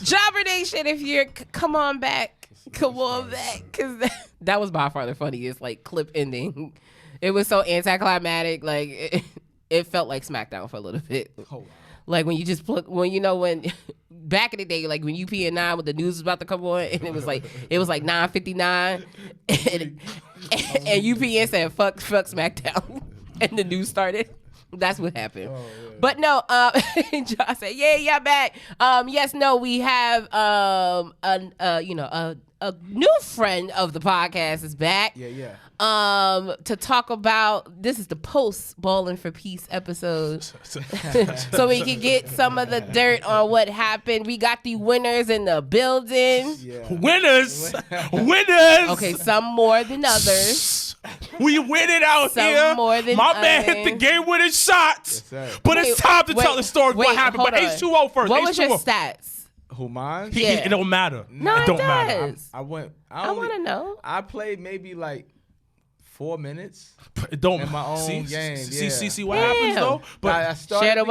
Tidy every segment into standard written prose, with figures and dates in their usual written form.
Jobber Nation, if you're come on back, because that was by far the funniest like clip ending. It was so anticlimactic, like it felt like SmackDown for a little bit. Oh, wow. Like when you just when back in the day, like when UPN9 when the news was about to come on, and it was like 9:59, and UPN said fuck SmackDown, and the news started. That's what happened. Oh, yeah. But no, Josh said, yeah, back. Yes, no, we have a new friend of the podcast is back. Yeah. To talk about, this is the post Ballin' for Peace episode. So we can get some of the dirt on what happened. We got the winners in the building. Yeah. Winners. Okay, some more than others. We win it out some here. More than My others. man hit the game-winning shots. Yes, but it's time to tell the story of what happened. But H2O first. What was your stats? Who, mine? It don't matter. No, it don't matter. I want to know. I played maybe like 4 minutes. It don't in my own game. See what happens though. But I started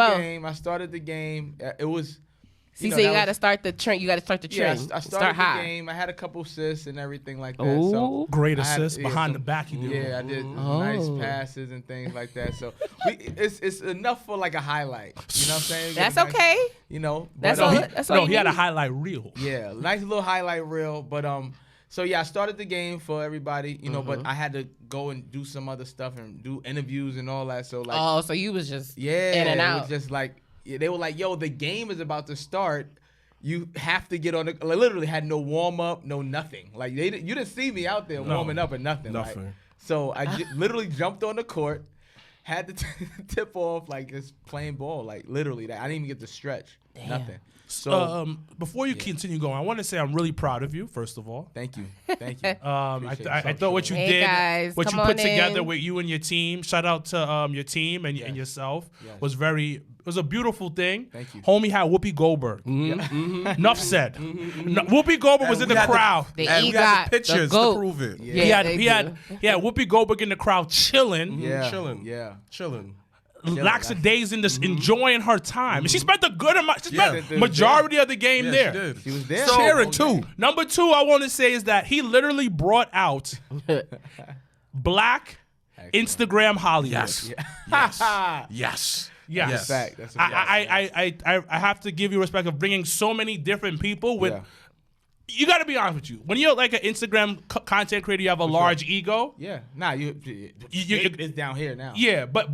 the game. It was. So you got to start the trend. You got to start the trend. Yeah, I started the game. I had a couple assists and everything like that. Ooh. So great assists behind the back. You do. Yeah, I did nice passes and things like that. So it's enough for like a highlight. You know what I'm saying? That's okay. You know. That's all. He had a highlight reel. Yeah, nice little highlight reel. But So yeah, I started the game for everybody, you know, but I had to go and do some other stuff and do interviews and all that. So like, so you was just in and out. It was just like they were like, yo, the game is about to start. You have to get on the. I literally had no warm up, no nothing. Like you didn't see me out there warming up or nothing. Nothing. Like, so I literally jumped on the court, had to tip off like just playing ball. Like literally, I didn't even get to stretch. Damn. Nothing. So before you continue going, I want to say I'm really proud of you. First of all, thank you. I thought what you did, guys, what you put together with you and your team. Shout out to your team and yourself It was a beautiful thing. Thank you. Homie had Whoopi Goldberg. Enough said. Whoopi Goldberg was in the crowd. We had the pictures to prove it. Yeah, he had Whoopi Goldberg in the crowd chilling. Chilling. Lackadaising, enjoying her time. And she spent a good amount. She spent majority of the game there. She did. She was there. Cheering too. Number two, I want to say is that he literally brought out Black Instagram Hollywood. Yes. Yes. That's a fact. I have to give you respect of bringing so many different people with. You got to be honest with you. When you're like an Instagram content creator, you have a large ego. Yeah. Nah, it's down here now. Yeah, but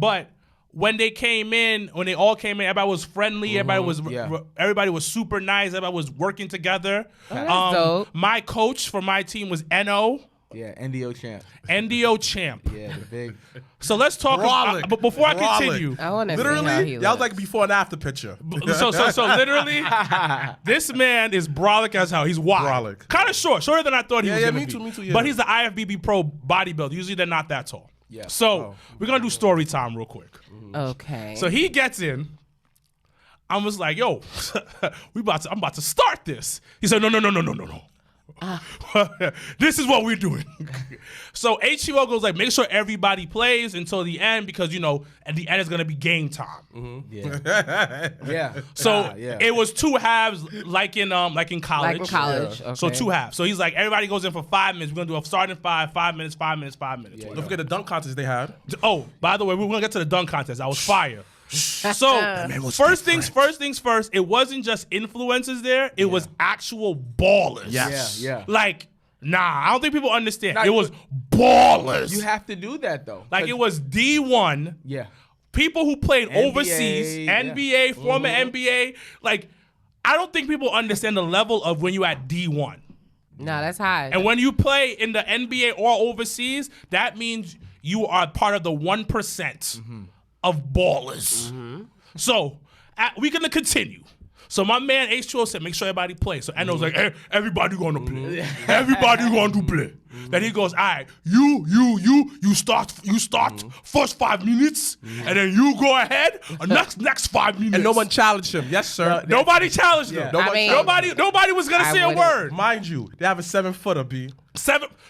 when they all came in, everybody was friendly. Everybody was super nice. Everybody was working together. My coach for my team was N.O. Yeah, NDO champ. NDO champ. Yeah, the big. So let's talk. But before I continue, I want to literally, that was like before and after picture. So literally, this man is brolic as hell. He's wild. Kind of shorter than I thought he was. Yeah, me too. Yeah. But he's the IFBB Pro bodybuilder. Usually they're not that tall. Yeah. So we're gonna do story time real quick. Okay. So he gets in. I was like, yo, I'm about to start this. He said, no. This is what we're doing. So H2O goes like, make sure everybody plays until the end because at the end it's gonna be game time. Yeah. So it was 2 halves, like in college. Like in college. Okay. So 2 halves. So he's like, everybody goes in for 5 minutes. We're gonna do a starting 5 minutes, 5 minutes, 5 minutes. Don't forget the dunk contest they had. Oh, by the way, we're gonna get to the dunk contest. I was fire. So first things first, it wasn't just influencers there, it was actual ballers. Yeah. Like, I don't think people understand. It was ballers. You have to do that though. Like it was D1. Yeah. People who played NBA, overseas, NBA, former NBA. Like, I don't think people understand the level of when you at D1. No, that's high. And when you play in the NBA or overseas, that means you are part of the 1%. Of ballers. So we're gonna continue. So my man H2O said, make sure everybody plays. So Enno's like, hey, everybody gonna play. Everybody gonna play. Then he goes, all right, you start first 5 minutes, and then you go ahead next 5 minutes. And no one challenged him. Yes, sir. Nobody challenged him. Nobody was gonna say a word. Mind you, they have a 7-footer, B.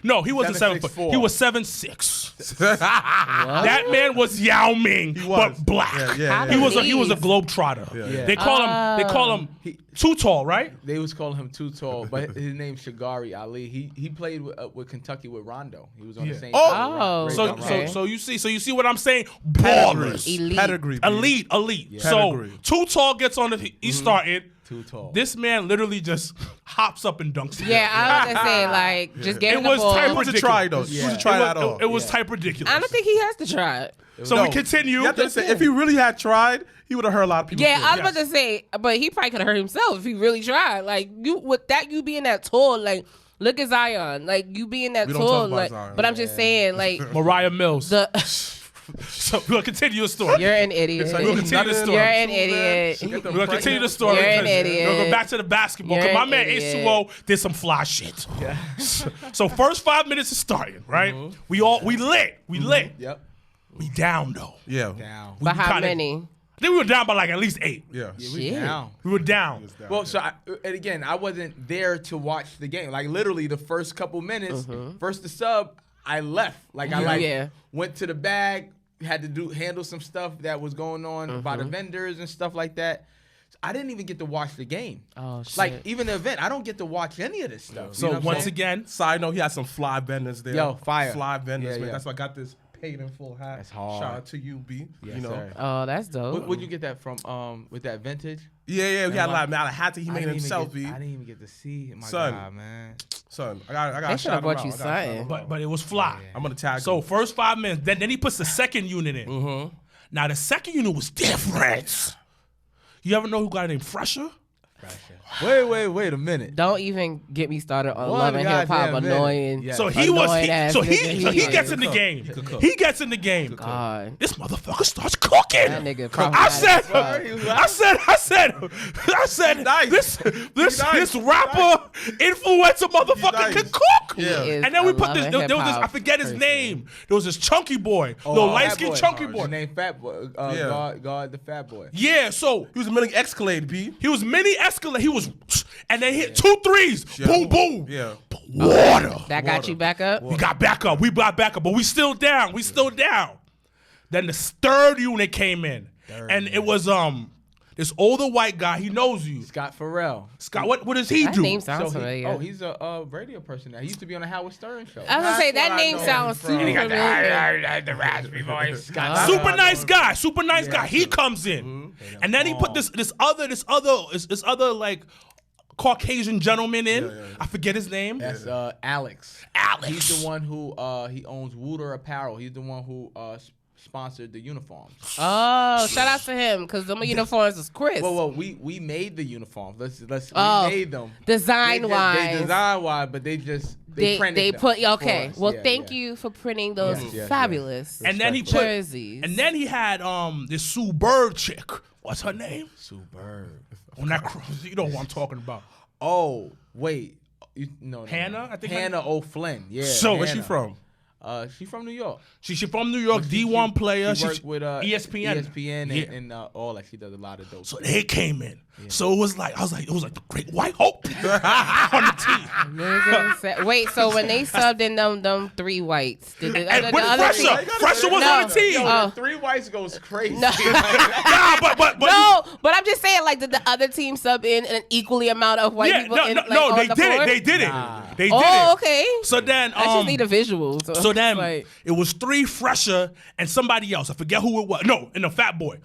No, he wasn't 7'4". He was 7'6". That man was Yao Ming, but black. He was a globetrotter. They call him too tall, right? They was calling him too tall, but his name's Shagari Ali. He played with Kentucky with Rondo. He was on the same. So you see what I'm saying? Ballers, elite. Yeah. So too tall gets on the. He's starting. Too tall. This man literally just hops up and dunks. Yeah, I was gonna say like just get the ball. It was a try though. You should try that all. It was type ridiculous. I don't think he has to try it. So we continue. You have to say, if he really had tried, he would have hurt a lot of people. Yeah, I was about to say, but he probably could have hurt himself if he really tried. Like you being that tall, like look at Zion, like you being that tall, like. Zion. But I'm just saying, like Mariah Mills. So we'll continue the story. You're an idiot. We'll continue the story. You're an idiot. We'll continue the story. You're an idiot. We'll go back to the basketball. Because my man H2O did some fly shit. Yeah. So first 5 minutes is starting, right? Mm-hmm. We lit. Yep. We down though. Yeah. Down. By how many? I think we were down by like at least 8. Yeah. We down. We were down. Well, so and again, I wasn't there to watch the game. Like literally the first couple minutes, first the sub, I left. Like I went to the bag, had to handle some stuff that was going on by the vendors and stuff like that. So I didn't even get to watch the game. Oh shit! Like even the event, I don't get to watch any of this stuff. So once again, side note, he had some fly vendors there. Yo, fire. Fly vendors, man. Yeah. That's why I got this paid in full hat. That's hard. Shout out to you, B. Yes, you know. sir. Oh, that's dope. Where'd you get that from? With that vintage? Yeah. We had a lot of hat he made himself, B. I didn't even get to see it. My Son. God, man. Son, I got. They should have brought you something. But it was fly. I'm gonna tag. So first 5 minutes, then he puts the second unit in. Now the second unit was different. You ever know who got it named Fresher? Wait a minute. Don't even get me started on Love and Hip Hop. Annoying. Yeah. So he gets in the game. He gets in the game. God. This motherfucker starts cooking. That nigga I said, this rapper influencer motherfucker can cook. Yeah. And then we put this. There was this. I forget his name. There was this chunky boy, little light skinned chunky boy. His name Fat Boy. God, the Fat Boy. Yeah. So he was a mini Escalade, B. He was mini Escalade. He was, and they hit 2 threes. Yeah. Boom, boom. Yeah. Water. That got you back up? We got back up. But we still down. Then the third unit came in. And it was this older white guy. He knows you. Scott Farrell. Scott, what does he That do? name sounds familiar. He's a radio person now. He used to be on the Howard Stern show. I was gonna say that name sounds super familiar. The raspy voice. Super nice guy. He comes in, and then he put this other like Caucasian gentleman in. I forget his name. That's Alex. He's the one who he owns Wooter Apparel. He's the one who sponsored the uniforms. Oh, shout out to him because them uniforms is Chris. Well, we made the uniforms. We made them design wise, but they printed they them put okay. for us. Well, thank you for printing those fabulous And then he jerseys. And then he had this Sue Bird chick. What's her name? Sue Bird. On that you know who I'm talking about. Oh wait, Hannah. I think Hannah O'Flynn. Yeah. So where's she from? She's from New York. She's from New York, D1 player. She worked with ESPN. and all that. She does a lot of dope. So they came in. Yeah. So it was like the Great White Hope on the team. Wait, so when they subbed in them 3 whites, did the and other Fresher was on the team. Yo, 3 whites goes crazy. No. But I'm just saying, like, did the other team sub in an equally amount of white people? They did it. They did it. They did it. Oh, okay. So then, I just need a visual. So then, it was 3 Fresher and somebody else. I forget who it was. No, and the Fat Boy.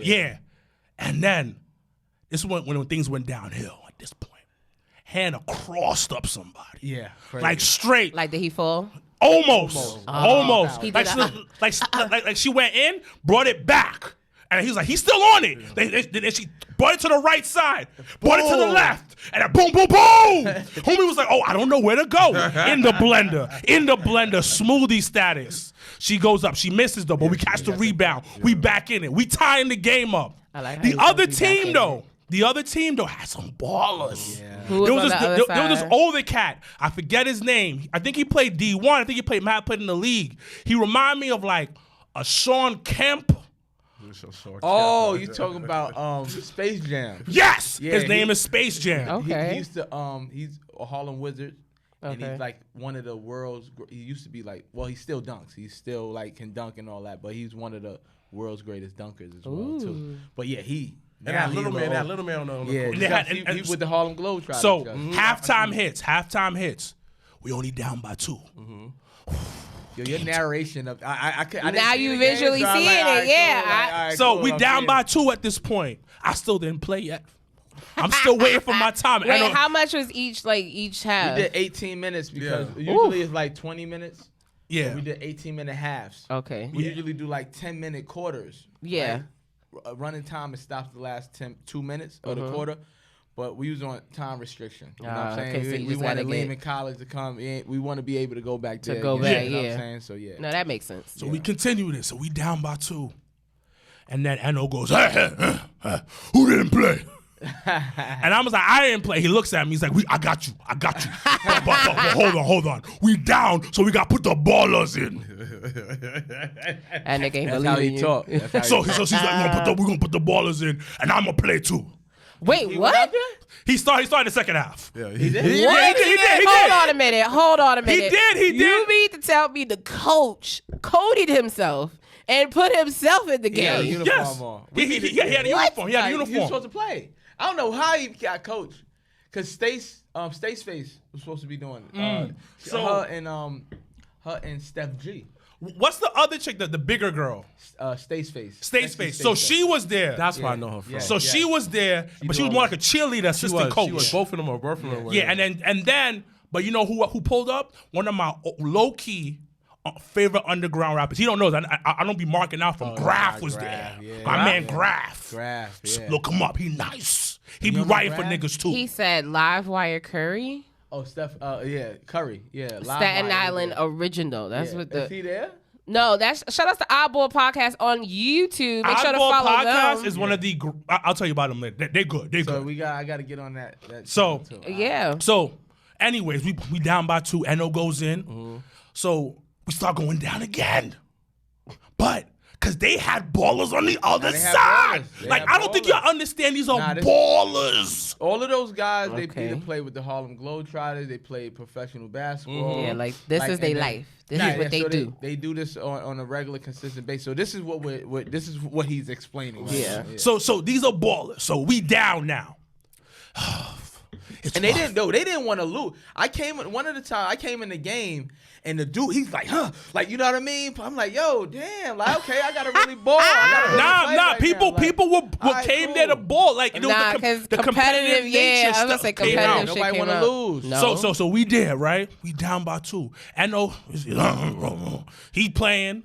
Yeah. And then. This is when things went downhill at this point. Hannah crossed up somebody. Yeah. Crazy. Like straight. Like, did he fall? Almost. He like she went in, brought it back. And he was like, he's still on it. She brought it to the right side, brought it to the left, and then boom, boom, boom. Homie was like, oh, I don't know where to go. In the blender, smoothie status. She goes up. She misses, though, but we catch the rebound. We back in it. We tying the game up. The other team, though, had some ballers. Yeah. There was this older cat. I forget his name. I think he played D1. I think he played in the league. He reminded me of like a Sean Kemp. Oh, you talking about Space Jam? Yes, his name is Space Jam. Okay, he's a Harlem Wizard, and he's like one of the world's. He used to be like, well, he still dunks. He still like can dunk and all that, but he's one of the world's greatest dunkers as well too. But yeah, And that little man on the court. He with the Harlem Globetrotters. So halftime hits. We only down by 2. Yo, your narration of I now you visually seeing it, yeah. So we down by 2 at this point. I still didn't play yet. I'm still waiting for my time. Wait, how much was each half? We did 18 minutes because usually it's like 20 minutes. Yeah. So we did 18-minute halves. Okay. We usually do like 10-minute quarters. Yeah. Right? Running time, it stops the last 2 minutes of the quarter. But we was on time restriction. You know what I'm saying? Okay, so we wanted Lehman College to come in. We want to be able to go back there. You know what I'm saying? So, yeah. No, that makes sense. So we continue this. So we down by 2. And then Eno goes, hey, who didn't play? And I was like, I didn't play. He looks at me. He's like, I got you. but hold on. We down, so we got to put the ballers in. And they can't That's believe how he talk. So she's like, we're going to put the ballers in, and I'm going to play too. Wait, what? He started the second half. Yeah, he did. Yeah, he did. Hold on a minute. He did. You mean to tell me the coach coded himself and put himself in the game? Uniform Yes. on. He had a uniform. He had a He was uniform. supposed to play. I don't know how he got coached. Because Stace Face was supposed to be doing it. Her and Steph G. What's the other chick, the bigger girl? Stace Face. Stace Face. So she was there. That's where I know her from. So she was there, but she was more like a cheerleader, assistant coach. She was. Both of them were. Yeah, and then, but you know who pulled up? One of my low key favorite underground rappers. He don't know that I don't be marking out from Graf was there. Yeah. My man Graf. Yeah. Look him up. He nice. He be writing for niggas too. He said Live Wire Curry. Oh, Steph. Curry. Yeah. Staten Island original. That's what the. Is he there? No, that's shout out to Oddball Podcast on YouTube. Make sure to follow Podcast them. is one of the. I'll tell you about them later. They're good. They're So good. I got to get on that. So too. Yeah. So, anyways, we down by 2. Eno goes in. So we start going down again, but because they had ballers on the other side. Like I don't think y'all understand. These are ballers. All of those guys, they either play with the Harlem Globetrotters. They play professional basketball. Yeah, like this is their life. This is what they do. They do this on a regular, consistent basis. So this is what he's explaining. Right? Yeah. So these are ballers. So we down now. And they didn't want to lose. I came in the game and the dude, he's like, like, you know what I mean? I'm like, yo, damn, like, okay, I gotta really ball. People came there to ball. Like, it was the competitive nature I was gonna say competitive. Nobody want to lose. No. So we there, right? We down by 2. Eno, he playing.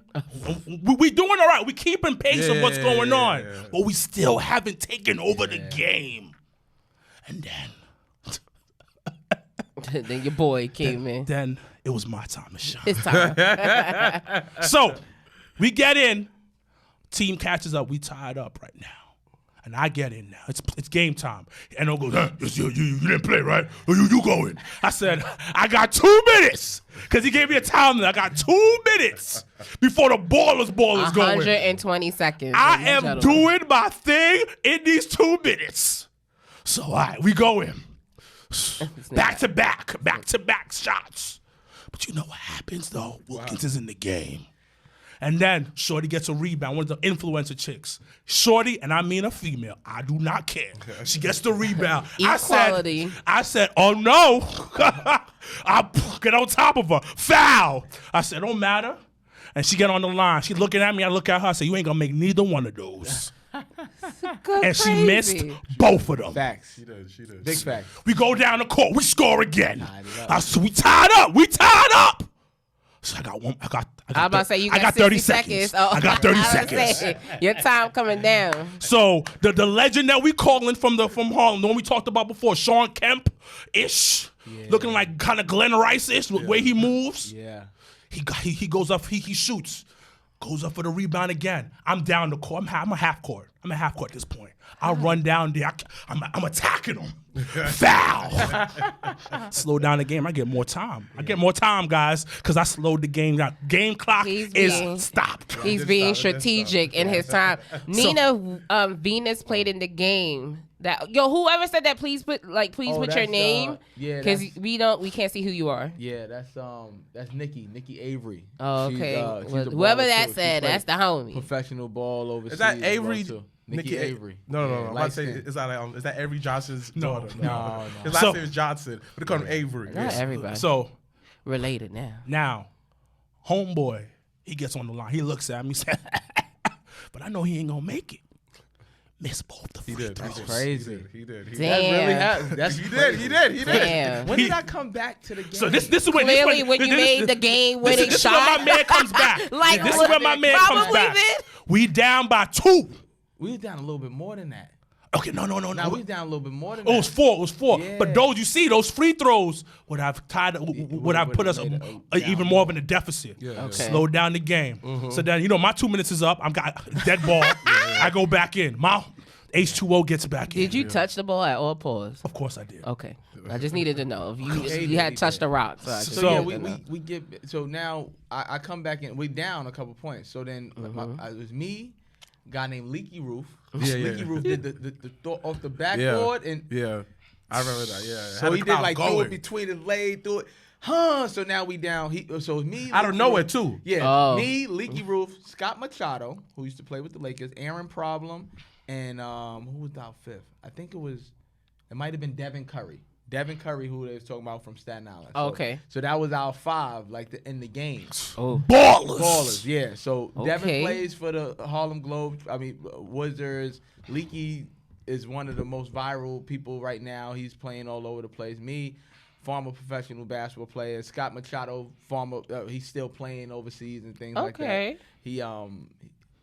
We doing all right. We keeping pace of what's going on, but we still haven't taken over the game. And then your boy came in. Then it was my time to shine. It's time. So we get in. Team catches up. We tied up right now. And I get in now. It's game time. And I'll go, you didn't play, right? You go in. I said, I got 2 minutes. Because he gave me a time. I got 2 minutes before the ballers go in. 120 seconds. I am doing my thing in these 2 minutes. So, all right, we go in. Back to back shots. But you know what happens, though? Wilkins is in the game. And then Shorty gets a rebound, one of the influencer chicks. Shorty, and I mean a female, I do not care. She gets the rebound. Equality. I said, oh no. I'll get on top of her. Foul. I said, don't matter. And she get on the line. She looking at me, I look at her, I say, you ain't gonna make neither one of those. And she missed both of them. Facts. She did. Big facts. We go down the court. We score again. So we tied up. So I got one. I got I'm about to say you got 30 seconds. Oh, I got 30 seconds. Your time coming down. So the legend that we calling from Harlem, the one we talked about before, Sean Kemp-ish, looking like kind of Glenn Rice-ish, the way he moves. Yeah. He goes up. He shoots. Goes up for the rebound again. I'm down the court. I'm a half court. At this point. I'll run down there. I'm attacking him. Foul. Slow down the game. I get more time. I get more time, guys, because I slowed the game down. Game clock is stopped. He's being strategic in his time. Nina Venus played in the game. Whoever said that, please put your name. Because we can't see who you are. Yeah, that's Nikki Avery. Oh, okay. Whoever that said, that's the homie. Professional ball overseas. Is that Avery? Nikki Avery. No. I'm about to say, is that Avery Johnson's daughter? No. His last name is Johnson, but they call him Avery. Not everybody. So related Now, homeboy, he gets on the line. He looks at me, says, but I know he ain't gonna make it. Miss both the free throws. That's crazy. He did. Damn. That really happened. He did. Damn. When did I come back to the game? So this is when clearly when you made the game winning this shot. This is when my man comes back. This is when my man comes back. We down by 2. We was down a little bit more than that. Okay, no. Now we was down a little bit more than that. It was 4. Yeah. But those free throws would have put us even more of in a deficit. Yeah. Okay. Slowed down the game. Mm-hmm. So then, my 2 minutes is up. I'm got dead ball. I go back in. My H2O gets back in. Did you touch the ball at all? Pause. Of course I did. Okay. I just needed to know if you had touched the rock. We get. So now I come back in. We down a couple points. So then it was me, a guy named Leaky Roof. Leaky Roof did the throw off the backboard and I remember that. Yeah. So he did threw it between his legs, threw it. So now we down. So me out of nowhere too. Yeah. Me, Leaky Roof, Scott Machado, who used to play with the Lakers, Aaron Problem, and who was our fifth? I think it might have been Devin Curry. Devin Curry, who they was talking about from Staten Island. Okay. So that was our 5, in the game. Oh, ballers. Yeah. So Devin plays for the Harlem Wizards. Leaky is one of the most viral people right now. He's playing all over the place. Me, former professional basketball player. Scott Machado, he's still playing overseas and things like that.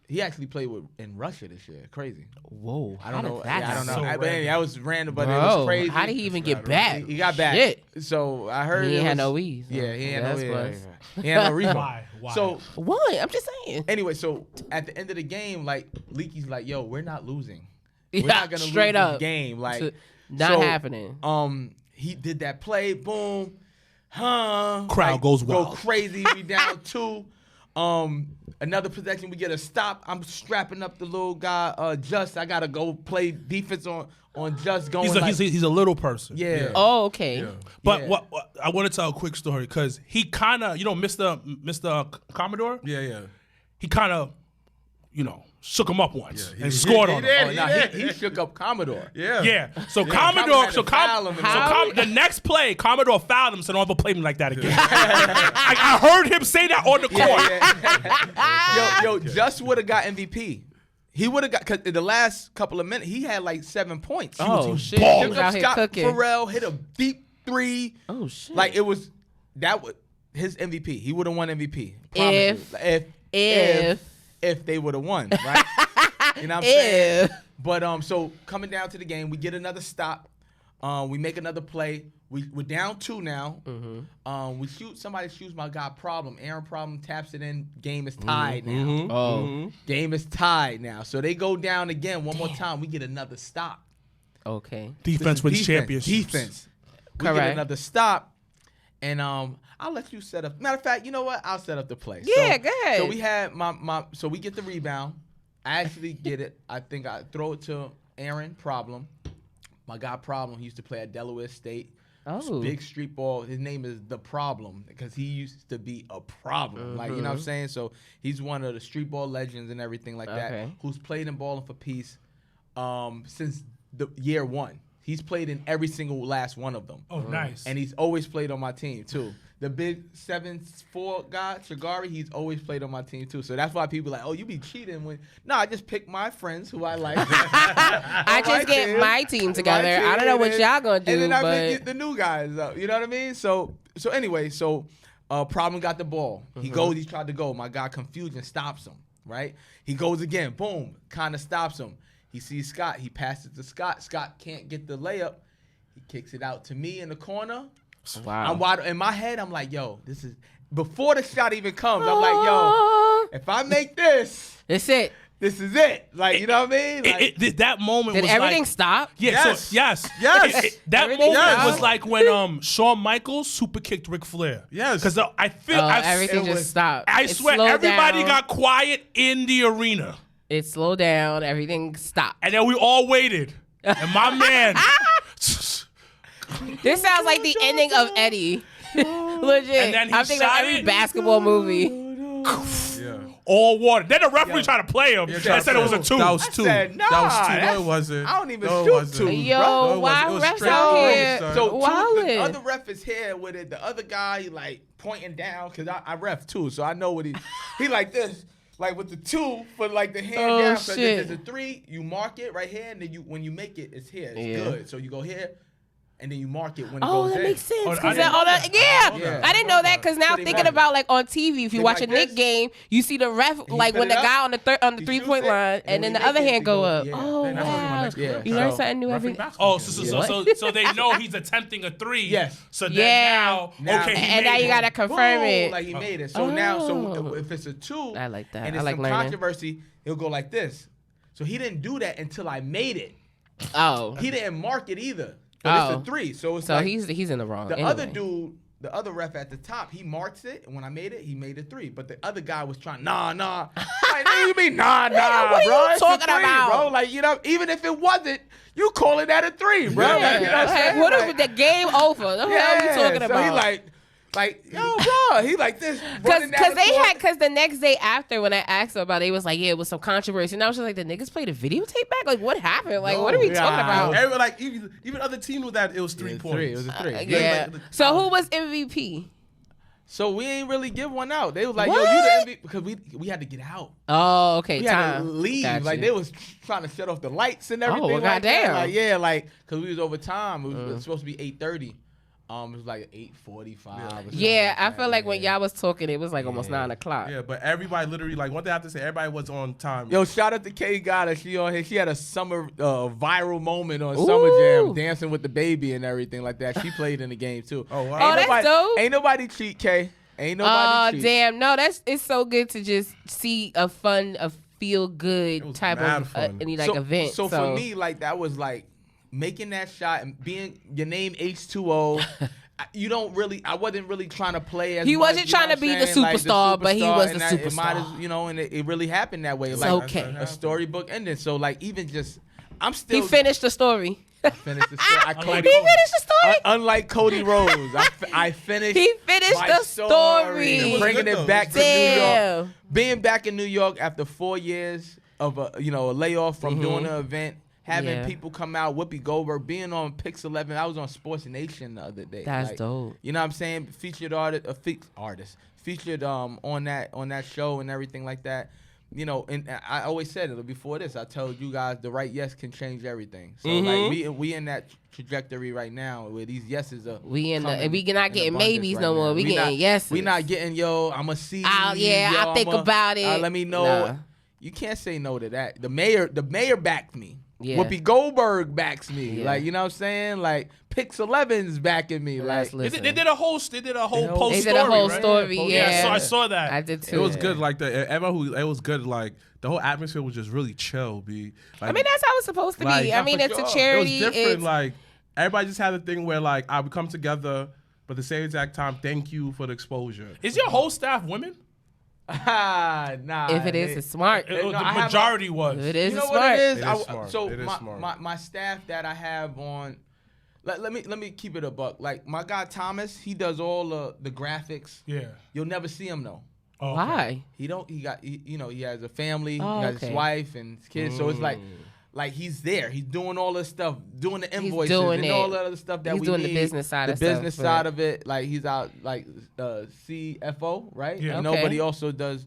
He actually played in Russia this year. Crazy. Whoa. I don't know. I don't know. That was random, but it was crazy. How did he even get back? He got back. Shit. So I heard he ain't had no weed. Yeah, he ain't no weed. He had no reason. Why? So what? I'm just saying. Anyway, so at the end of the game, Leaky's like, "Yo, we're not losing. We're not gonna straight lose up this game. Not happening." He did that play. Boom. Crowd goes wild. Go crazy. We down 2. Another possession, we get a stop. I'm strapping up the little guy, Just. I gotta go play defense on Just going. He's a little person. Yeah. Oh, okay. Yeah. But what I want to tell a quick story because he kind of, Mr. Commodore. Yeah. He kind of, shook him up once and scored on him. He shook up Commodore. Yeah. So Commodore, the next play, Commodore fouled him, so don't ever play me like that again. I heard him say that on the court. court. Yo, Just would have got MVP. He would have got, because in the last couple of minutes, he had 7 points. Shit. Shook up Scott Farrell, hit a deep 3. Oh, shit. It was his MVP. He would have won MVP. If they would have won, right? You know what I'm saying? But so coming down to the game, we get another stop. We make another play. We're down 2 now. Mm-hmm. Somebody shoots my guy Problem. Aaron Problem taps it in. Game is tied now. Game is tied now. So they go down again one more time. We get another stop. Okay. Defense wins championships. Defense. We get another stop. And I'll let you set up. Matter of fact, you know what? I'll set up the play. Yeah, go ahead. So we had so we get the rebound. I actually get it. I think I throw it to Aaron Problem. My guy Problem, he used to play at Delaware State. Oh. Big street ball. His name is The Problem because he used to be a problem. You know what I'm saying? So he's one of the street ball legends and everything like that, who's played in Ballin' for Peace since the year 1. He's played in every single last one of them. Oh, nice. And he's always played on my team, too. The big 7'4" guy, Chagari, he's always played on my team, too. So that's why people are like, oh, you be cheating. No, I just pick my friends who I like. I just get my team together. I don't know what y'all going to do. And then I pick the new guys up. You know what I mean? So anyway, Problem got the ball. He goes, he tried to go. My guy Confusion stops him, right? He goes again. Boom. Kind of stops him. He sees Scott. He passes to Scott. Scott can't get the layup. He kicks it out to me in the corner. Wow. I'm wide. In my head, I'm like, yo, this is before the shot even comes. I'm like, yo, if I make this, that's it. This is it. You know what I mean? That moment did was everything stop? Yeah. Yes. So, yes. That Everything moment was like when Shawn Michaels super kicked Ric Flair. Yes. Because I feel everything just stopped. I swear everybody got quiet in the arena. It slowed down. Everything stopped. And then we all waited. And my man. This sounds like the ending of Eddie. Legit. And then he I'm thinking of every basketball movie. Yeah. All water. Then the referee tried to play him. I said it was a 2. That was 2. Said, nah, that was 2. No, it wasn't. I don't even no, shoot 2. Yo, No, why it was refs straight out three, here? son. So the Wildin'. other ref is here with it. The other guy, he like pointing down because I ref too, so I know what he like this, like with the 2 for like the hand down. Because if there's a 3, you mark it right here, and then when you make it, it's here. It's good. So you go here. And then you mark it when it goes that in. makes sense. Oh, I didn't know that because now So they thinking mark about like on TV, if you They watch like a Knicks this. game, you see the ref like put when it the up, guy on the he 3-point shoots it, line, and when then he the other make it, hand it go goes- up. yeah. Oh That's what wow! next Yeah. You learn So, something new every. Oh, so they know he's attempting a 3. Yes. So then Yeah. now, okay, he And made now you it. gotta confirm Boom, it. like he made it. So now, Oh. if it's a 2, I like that. and I it's like some learning. controversy, he'll go like this. So he didn't do that until I made it. Oh, He didn't mark it either. But it's Oh. a 3. So it's so like he's in the wrong. the anyway. other dude, the other ref at the top, he marks it, and when I made it, he made it 3. But the other guy was trying, nah. Like, nigga, you mean nah, what are bro? you It's a talking 3, about? bro? Like, you know, even if it wasn't, you call it at a 3, bro. Yeah. Like, you know what I'm Like, saying? what Like, if the game over? What the hell are you talking so about? he like, yo, bro, he like this. running down Because the next day after when I asked him about it, it was like, yeah, it was some controversy. And I was just like, the niggas played a videotape back? Like, what happened? Like, what are we talking about? Everyone, like even other team knew that it was 3 points. It was a 3. Yeah. So who was MVP? So we ain't really give one out. They was like, What? yo, you the MVP because we had to get out. Oh, okay. We had to Time. leave. Gotcha. Like they was trying to shut off the lights and everything. well, like that. goddamn. Like yeah, like because we was over time. It was supposed to be 8:30. It was like 8:45. Yeah, I feel like when y'all was talking, it was like almost 9 o'clock. Yeah, but everybody literally, like, one thing I have to say, everybody was on time. Yo, shout out to K Gotta. She on here. She had a summer viral moment on Summer Jam, dancing with the baby and everything like that. She played in the game too. Oh, wow. Oh, that's dope. Ain't nobody cheat, K. Ain't Oh, nobody cheat. damn. No, it's so good to just see a feel good was type mad of fun. event. So for me, like that was like making that shot and being your name H2O. You don't really. I wasn't really trying to play as. He much, wasn't you know trying to what be I'm the saying? Like, superstar, but he was and the that- It might superstar. as, you know, and it really happened that way. It's Like okay. a storybook ending. So like even just, I'm still He finished the story. finished the story. He finished the story. Unlike Cody Rose, I finished. He finished my the story. It was Bringing good, it though. back to New Damn. York. Being back in New York after 4 years of a layoff from doing an event, having people come out, Whoopi Goldberg, being on Pix 11. I was on Sports Nation the other day. That's like, dope. You know what I'm saying? Featured artist, featured on that show and everything like that. You know, and I always said it before this. I told you guys the right yes can change everything. So like we in that trajectory right now where these yeses are. We coming not in getting abundance maybes right no more. now. We getting yeses. We not getting I'ma see. I'll think about it. Let me know. Nah. You can't say no to that. The mayor backed me. Yeah. Whoopi Goldberg backs me. Yeah. Like, you know what I'm saying? Like Pix 11's backing me. Like Listen. They did a whole post They story. did a whole right? story, Yeah, yeah. I saw that. I did too. It was good. Like it was good. Like the whole atmosphere was just really chill. Like, I mean, that's how it's supposed to Like, be. yeah, I mean, for it's sure. a It charity. it was different. It's, Like everybody just had a thing where like we come together, but at the same exact time, thank you for the exposure. Is your whole staff women? nah. if it is, it's smart. No, The I have majority was. If it is, You know it's what smart. it is? It is smart. So It is smart. my staff that I have on, let me keep it a buck. Like my guy Thomas, he does all the graphics. Yeah. You'll never see him though. Oh, okay. Why? He has a family, Oh, he has okay. his wife and his kids. So it's like he's there. He's doing all this stuff, doing the invoices doing and it. all the other stuff that He's we doing need. the business side of The stuff, business but- side of it. Like he's out like CFO, right? Yeah. You know, Okay. but he also does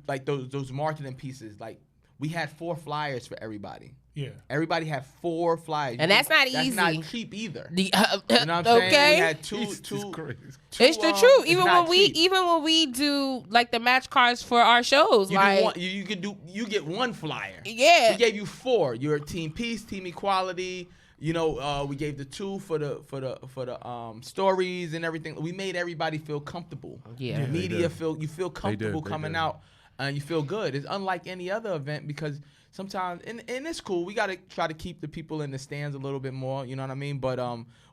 like those marketing pieces. Like we had 4 flyers for everybody. Yeah. Everybody had 4 flyers. And that's not That's easy. not cheap either. The, You know what I'm saying? okay. We had two. It's the truth. It's not cheap. Even when we do like the match cards for our shows, You like do one, you get 1 flyer. yeah, We gave you 4. You're Team Peace, Team Equality. You know, we gave the 2 for the stories and everything. We made everybody feel comfortable. Yeah. The Yeah, media feel comfortable they coming did. out, and you feel good. It's unlike any other event because sometimes, and it's cool. We gotta try to keep the people in the stands a little bit more. You know what I mean? But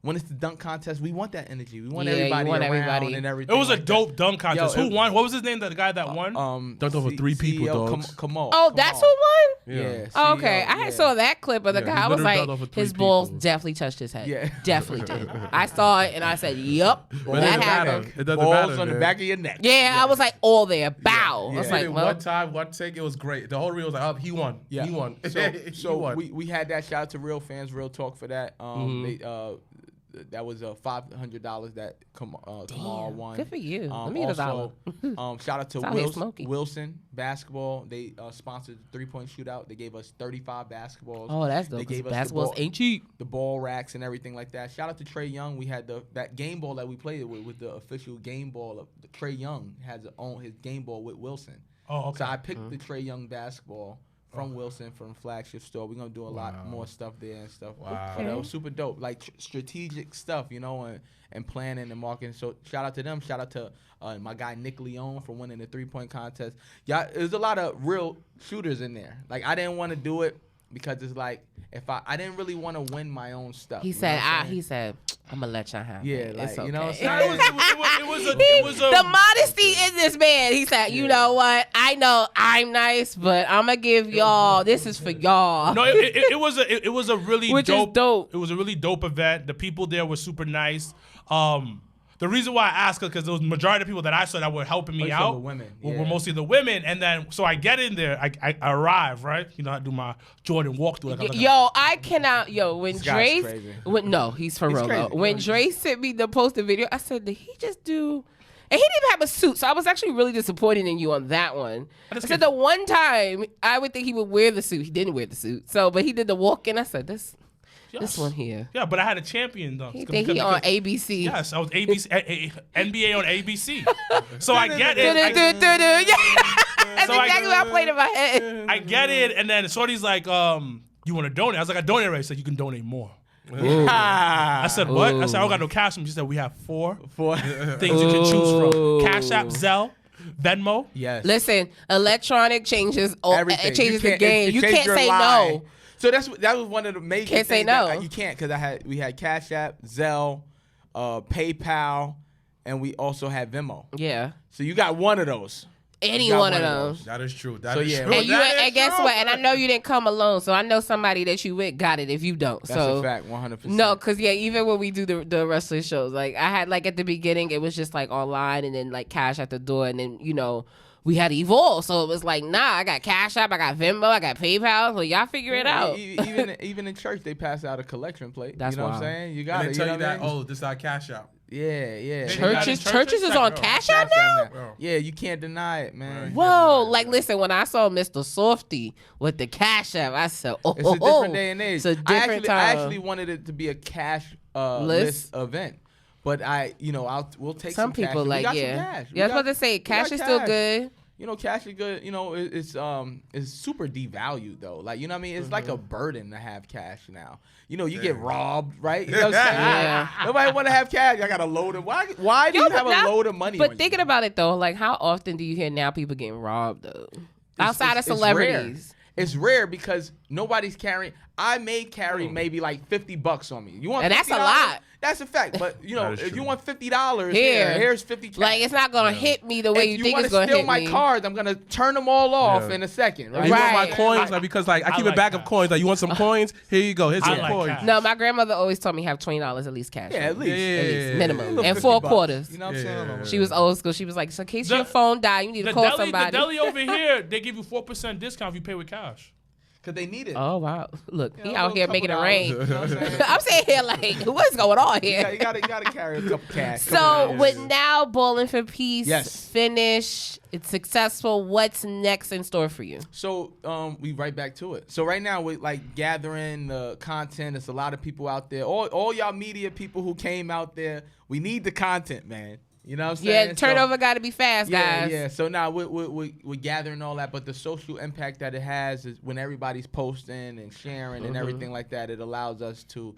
when it's the dunk contest, we want that energy. We want Yeah, you everybody want around everybody. and everything. It was a like dope dunk contest. Yo, Who won? What was his name? The guy that won? that. Dunked over 3 people, dogs. Come on. Oh, that's who won. Yeah. Oh, okay, I saw that clip of the guy. I was like, his balls definitely touched his head. Yeah. Definitely did. I saw it and I said, "Yup, that happened." It doesn't balls matter, on the man. back of your neck. Yeah, I was like, all there. Bow. I was like, well, one time, one take, it was great. The whole reel was like, oh, he won. Yeah. He won. So won. we had that. Shout out to Real Fans, Real Talk for that. That was $500 that Kamal won. good for you. Let me get $1. Shout out to Wilson Basketball. They sponsored the 3-point shootout. They gave us 35 basketballs. Oh, that's dope. They gave us basketballs ain't cheap. The ball racks and everything like that. Shout out to Trey Young. We had that game ball that we played with the official game ball. Of Trey Young has his game ball with Wilson. Oh, okay. So I picked the Trey Young basketball from Wilson, from Flagship Store. We're going to do a lot more stuff there and stuff. Wow. But it was super dope. Like strategic stuff, and planning and marketing. So shout out to them. Shout out to my guy Nick Leone for winning the 3-point contest. Yeah, there's a lot of real shooters in there. Like, I didn't want to do it because it's like, if I didn't really want to win my own stuff. He said, I'm gonna let y'all have it. Like, It's okay. you know what I'm saying? It was a the modesty in this man. He said, you know what? I know I'm nice, but I'm gonna give y'all. This is for y'all. No, it was a really Which is dope. It was a really dope event. The people there were super nice. The reason why I asked her, because the majority of people that I saw that were helping me out were mostly the women. And then, so I get in there, I arrive, right? I do my Jordan walkthrough. I cannot. When Dre, no, he's for real. Though. When Dre sent me the posted video, I said, did he just do? And he didn't even have a suit, so I was actually really disappointed in you on that one. I said the one time I would think he would wear the suit, he didn't wear the suit. So, but he did the walk in. I said, this one here. Yeah, but I had a champion though. He think he on ABC. Yes, I was ABC, NBA on ABC. So I get it. That's exactly what I played in my head. I get it, and then Shorty's like, you want to donate? I was like, I donated already. She said, you can donate more. I said, what? I said, I don't got no cash. She said, we have four things you can choose from. Cash App, Zelle, Venmo. Yes. Listen, electronic changes everything. It changes the game. You can't say no. So that was one of the major things. Say no. You can't, because we had Cash App, Zelle, PayPal, and we also had Venmo. Yeah. So you got one of those. Any one of those. That is true. That So, is yeah. true. And guess what? And I know you didn't come alone, so I know somebody that you with got it if you don't. That's so a fact, 100%. No, because even when we do the wrestling shows, like I had at the beginning, it was just like online and then like cash at the door, and then we had to evolve. So it was like, nah, I got Cash App, I got Venmo, I got PayPal. So y'all figure it out. Even in church, they pass out a collection plate. That's what I'm saying? You got and it. they tell you that, this is our Cash App. Yeah. Churches is on Cash App now? Yeah, you can't deny it, man. Whoa, listen, when I saw Mr. Softy with the Cash App, I said, it's a different day and age. It's a different time. I actually wanted it to be a cash list event. But we'll take some people cash. like, Some yeah. cash. Yeah, I was about to say, cash is still good. Cash is good. It's super devalued though. Like, you know what I mean? It's like a burden to have cash now. You get robbed, right? You know what I'm saying? Yeah. Nobody want to have cash. I got a load of why do you have a load of money? But thinking about it though, like how often do you hear now people getting robbed though? Outside of celebrities. It's rare because nobody's carrying. I may carry maybe like $50 on me. You want? And that's a lot. That's a fact. But if you want $50, here's 50 cash. Like it's not gonna hit me the way you think it's gonna hit me. If you want to steal my cards, I'm gonna turn them all off in a second. Right? You want my coins? Because I keep a bag of coins. Like, you want some coins? Here you go. Here's some coins. Cash. No, my grandmother always told me have $20 at least cash. Yeah, at least. At least minimum. And 4 quarters. You know what I'm saying? She was old school. She was like, so in case your phone die, you need to call somebody. The deli over here, they give you 4% discount if you pay with cash. Because they need it. Oh, wow. Look, he out here making it rain. You know what I'm saying? I'm saying here, like, what's going on here? You gotta carry a couple cash. So, with now Bowling for Peace, finish, it's successful, what's next in store for you? So, we right back to it. So, right now, we're like gathering the content. There's a lot of people out there. All y'all media people who came out there, we need the content, man. You know what I'm saying? Yeah, turnover got to be fast, guys. Yeah. So now we're gathering all that, but the social impact that it has is when everybody's posting and sharing and everything like that. It allows us to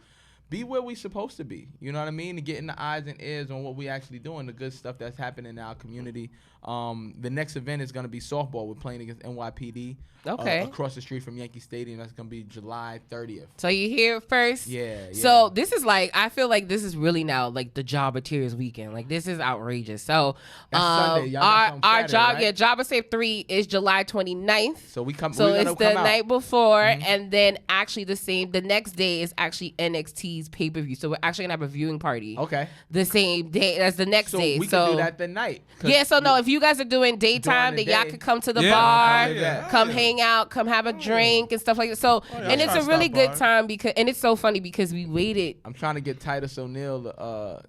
be where we supposed to be. You know what I mean? To get in the eyes and ears on what we actually doing, the good stuff that's happening in our community. The next event is going to be softball. We're playing against NYPD. Okay. Across the street from Yankee Stadium. That's going to be July 30th. So you hear it first? Yeah. So this is like, I feel like this is really now like the Jobbertears weekend. Like this is outrageous. So Sunday. Y'all got our Saturday, right? JobberSlam 3 is July 29th. So we come. So it's the come night out. before, and then actually the next day is actually NXT's pay-per-view. So we're actually gonna have a viewing party. Okay. The same day as the next So day. we can do that the night. Yeah. So no, if you guys are doing daytime, During the then y'all day. could come to the Yeah, bar, yeah. come hang out, come have a drink and stuff like that. So yeah, and it's try a to really stop good by. time and it's so funny because we waited. I'm trying to get Titus O'Neil to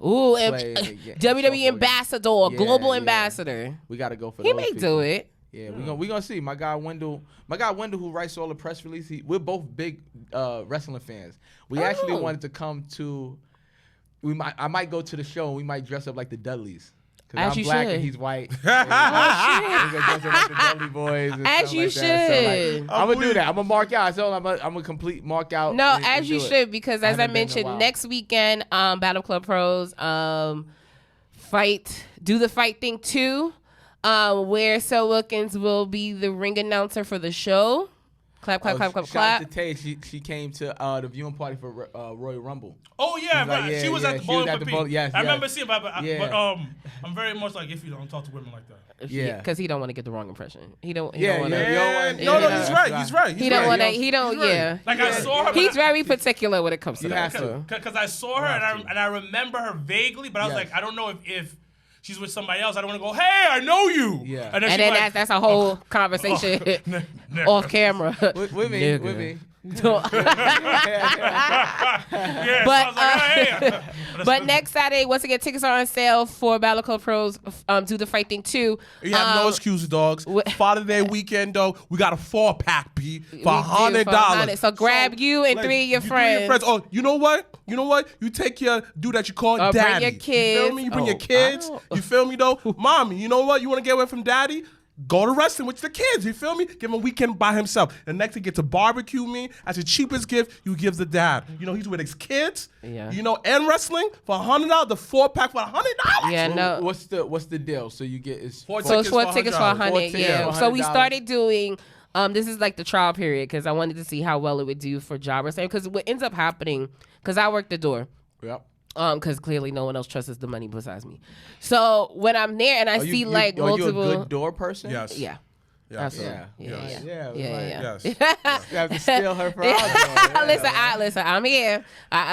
Ooh, play WWE ambassador, global ambassador. We got to go for He those may people. do it. Yeah, we gonna see. My guy Wendell, who writes all the press releases. We're both big wrestling fans. We actually wanted to come to. I might go to the show and we might dress up like the Dudleys. As I'm you black should. and he's white. Oh, shit. We're gonna dress up like the Dudley boys. And As stuff you like that. So, should. I'm gonna do that. I'm gonna mark out. So I'm a complete mark out. No, and as you do it. should, because as I haven't been in a mentioned, while. next weekend, Battle Club Pros, do the fight thing too, where SirWilkins will be the ring announcer for the show. Clap, clap, clap, clap, Shout clap. out to Tay. She came to the viewing party for Royal Rumble. Oh yeah, She was like, right. yeah, She was yeah, at the she bowling was at the for bowl- Pete. yes, I remember yes. seeing, but Yeah. I'm very much like if you don't talk to women like that. Yeah. Because he don't want to get the wrong impression. He don't. Yeah, wanna, yeah, Yeah, No, no, no, he's no, right. no. He's right. He don't want to. right. He don't. He's right. Yeah. Like I saw her. He's very particular when it comes to You that. have to. Because I saw her and I remember her vaguely, but I was Yes. like, I don't know if she's with somebody else. I don't want to go, hey, I know you. Yeah. And And she's then like, that's a whole conversation off camera. With me, Nigga. with me. Don't- yeah, But, so I was like, hey. But next Saturday, once again, tickets are on sale for Battle Club Pros. Do the fight thing too. You have no excuses, dogs. Father's Day weekend, though, we got a 4-pack, P, for $100. So grab you and three of your friends. Oh, you know what? You take your dude that you call Bring daddy. your You kids. feel me? You bring your Oh, kids. I don't- You feel me, though? Mommy, you know what? You want to get away from daddy? Go to wrestling with the kids. You feel me? Give him a weekend by himself. And next, he gets to barbecue me. As the cheapest gift, you give the dad. You know, he's with his kids. Yeah. You know, and wrestling for $100. The 4-pack for $100. Yeah, no. What's the deal? So you get is Four So it's tickets four tickets for $100. 100. tickets Yeah. for So we $100. started doing. This is like the trial period because I wanted to see how well it would do for JobberSlam. Because what ends up happening, because I work the door. Yep. Because clearly no one else trusts the money besides me. So when I'm there and I Are see you, like are multiple. you a good door person? Yes. Yeah. Yes. Absolutely. Yeah. Yeah. Yes. Yes. You have to steal her for our Listen, I'm here.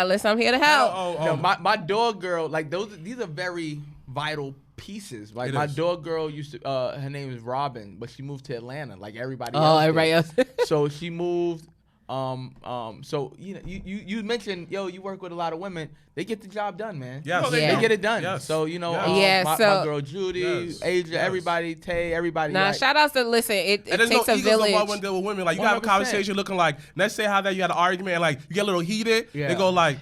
Listen, I'm here to help. No, my dog girl, like these are very vital pieces. Like It my is. dog girl used to, her name is Robin, but she moved to Atlanta, like everybody else. Oh, did. everybody else. So she moved. So you know, you mentioned, you work with a lot of women. They get the job done, man. Yes. Yeah. They get it done. Yes. So you know, Yes. my so- girl Judy, Yes. Asia, Yes. everybody, Tay, everybody. Nah, like, shout outs to listen. It And there's takes no a egos village. about when they're with women. Like, you have a 100%. conversation looking like, let's say how that you had an argument and like you get a little heated. Yeah. They go like,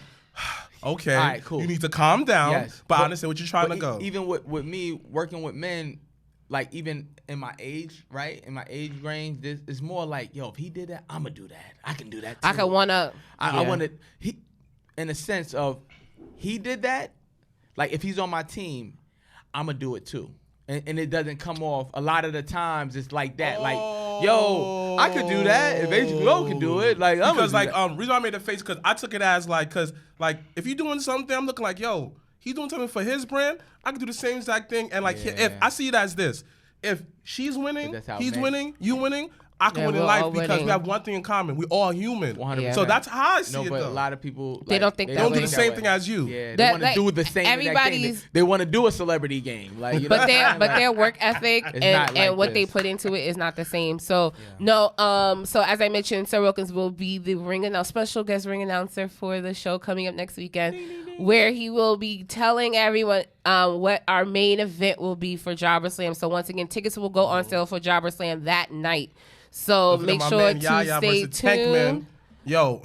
okay, All right, cool. you need to calm down. Yes. But I understand what you're trying to But go. Even with me working with men, like even in my age, right? In my age range, this is more like, yo, if he did that, I'm gonna do that. I can do that too. I could one up. I wanted he, in a sense of, he did that. Like if he's on my team, I'm gonna do it too. And it doesn't come off. A lot of the times it's like that. Like, yo, I could do that. If Agent Glow could do it, like I'm because gonna like do that. reason why I made the face because I took it as like because like if you're doing something, I'm looking like yo, he's doing something for his brand. I can do the same exact thing. And like if I see it as this, if she's winning, That's how he's men- winning, you winning. I can Yeah, win in we're life all because winning. we have one thing in common. We all human. 100%. So that's how I see No, it but though. a lot of people They don't think they that don't way. do the same thing as you. Yeah, they That, want to like, do the same everybody's- exact thing. They want to do a celebrity game. Like, you know But what I'm saying? their work ethic It's and, not like what they this. put into it is not the same. So so as I mentioned, SirWilkins will be the special guest ring announcer for the show coming up next weekend, where he will be telling everyone what our main event will be for JobberSlam. So once again, tickets will go on sale for JobberSlam that night. So Look at make my sure man to Yaya stay versus Techman. tuned. Yo,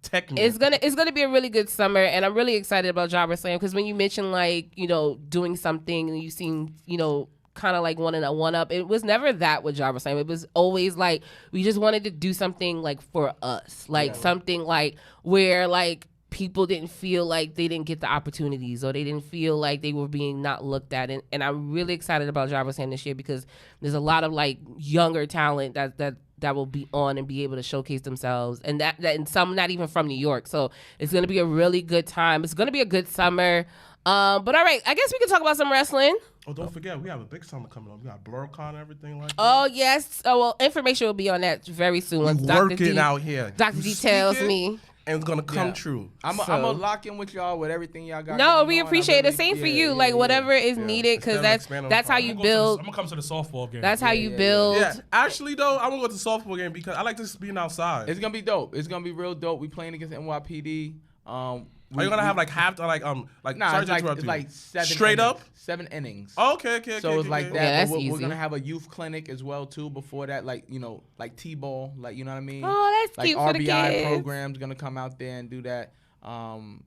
Techman. It's gonna be a really good summer, and I'm really excited about JobberSlam because when you mention like doing something and you seem kind of like wanting a one-up. It was never that with JobberSlam. It was always like we just wanted to do something like for us, like something like where like people didn't feel like they didn't get the opportunities or they didn't feel like they were being not looked at. And I'm really excited about JobberSlam this year because there's a lot of like younger talent that will be on and be able to showcase themselves, and that and some not even from New York. So it's going to be a really good time. It's going to be a good summer. But all right, I guess we can talk about some wrestling. Oh, don't forget, we have a big summer coming up. We got BlurCon and everything like that. Oh, yes. Oh, well, information will be on that very soon. We're working out here. Dr. D tells me. And it's going to come true. I'm going to lock in with y'all with everything y'all got. No, we appreciate it. Same for you. Like, whatever is needed, because that's how you build. I'm going to come to the softball game. That's how you build. Yeah. Actually, though, I'm going to go to the softball game because I like this being outside. It's going to be dope. It's going to be real dope. We playing against NYPD. Are you gonna have like half like nah, it's like 7 straight innings, up 7 innings. Oh, okay. So it's like that. Yeah, that's easy. We're gonna have a youth clinic as well too. Before that, like like T-ball, like you know what I mean. Oh, that's like cute for the kids. RBI programs gonna come out there and do that. And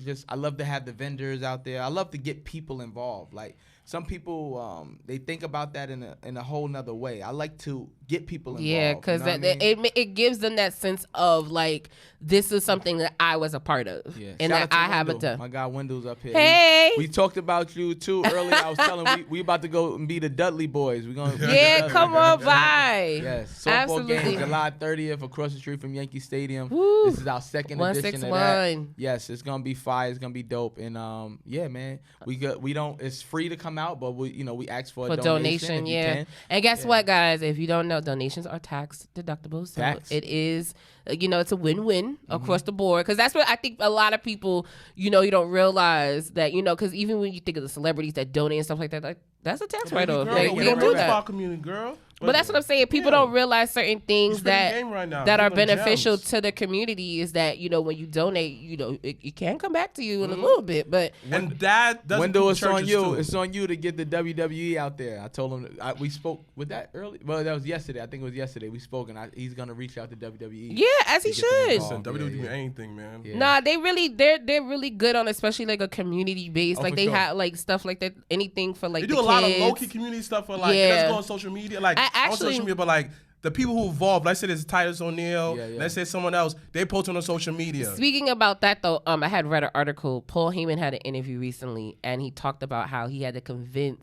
just I love to have the vendors out there. I love to get people involved. Like some people, they think about that in a whole nother way. I like to get people involved. Yeah, because it gives them that sense of like this is something that I was a part of, and that I haven't done. My guy Wendell's up here. Hey, we talked about you too earlier. I was telling we about to go and be the Dudley boys. We're gonna come on by. Yes, softball game July 30th across the street from Yankee Stadium. Woo. This is our second edition of that. Yes, it's gonna be fire. It's gonna be dope. And man, it's free to come out, but we ask for a donation. Yeah. And guess what, guys? If you don't know, donations are tax deductible. So it is, it's a win-win across the board. Because that's what I think a lot of people, you don't realize that, because even when you think of the celebrities that donate and stuff like that, like that's a tax write-off. Like, we don't do that. Our community, girl. But that's what I'm saying. People don't realize certain things that are beneficial to the community is that, when you donate, it can come back to you in a little bit. But and Dad doesn't Wendell, it's on you. Too. It's on you to get the WWE out there. I told him we spoke with that early. Well, that was yesterday. I think it was yesterday. We spoke, and he's gonna reach out to WWE. Yeah, as he should. Listen, WWE do anything, man. Yeah. Nah, they're really good on especially like a community base. Like they have like stuff like that. Anything for like they do a lot of low key community stuff for like let's go on social media. Like on social media, but like the people who evolved, let's say there's Titus O'Neil, let's say someone else, they post on social media. Speaking about that though, I had read an article. Paul Heyman had an interview recently, and he talked about how he had to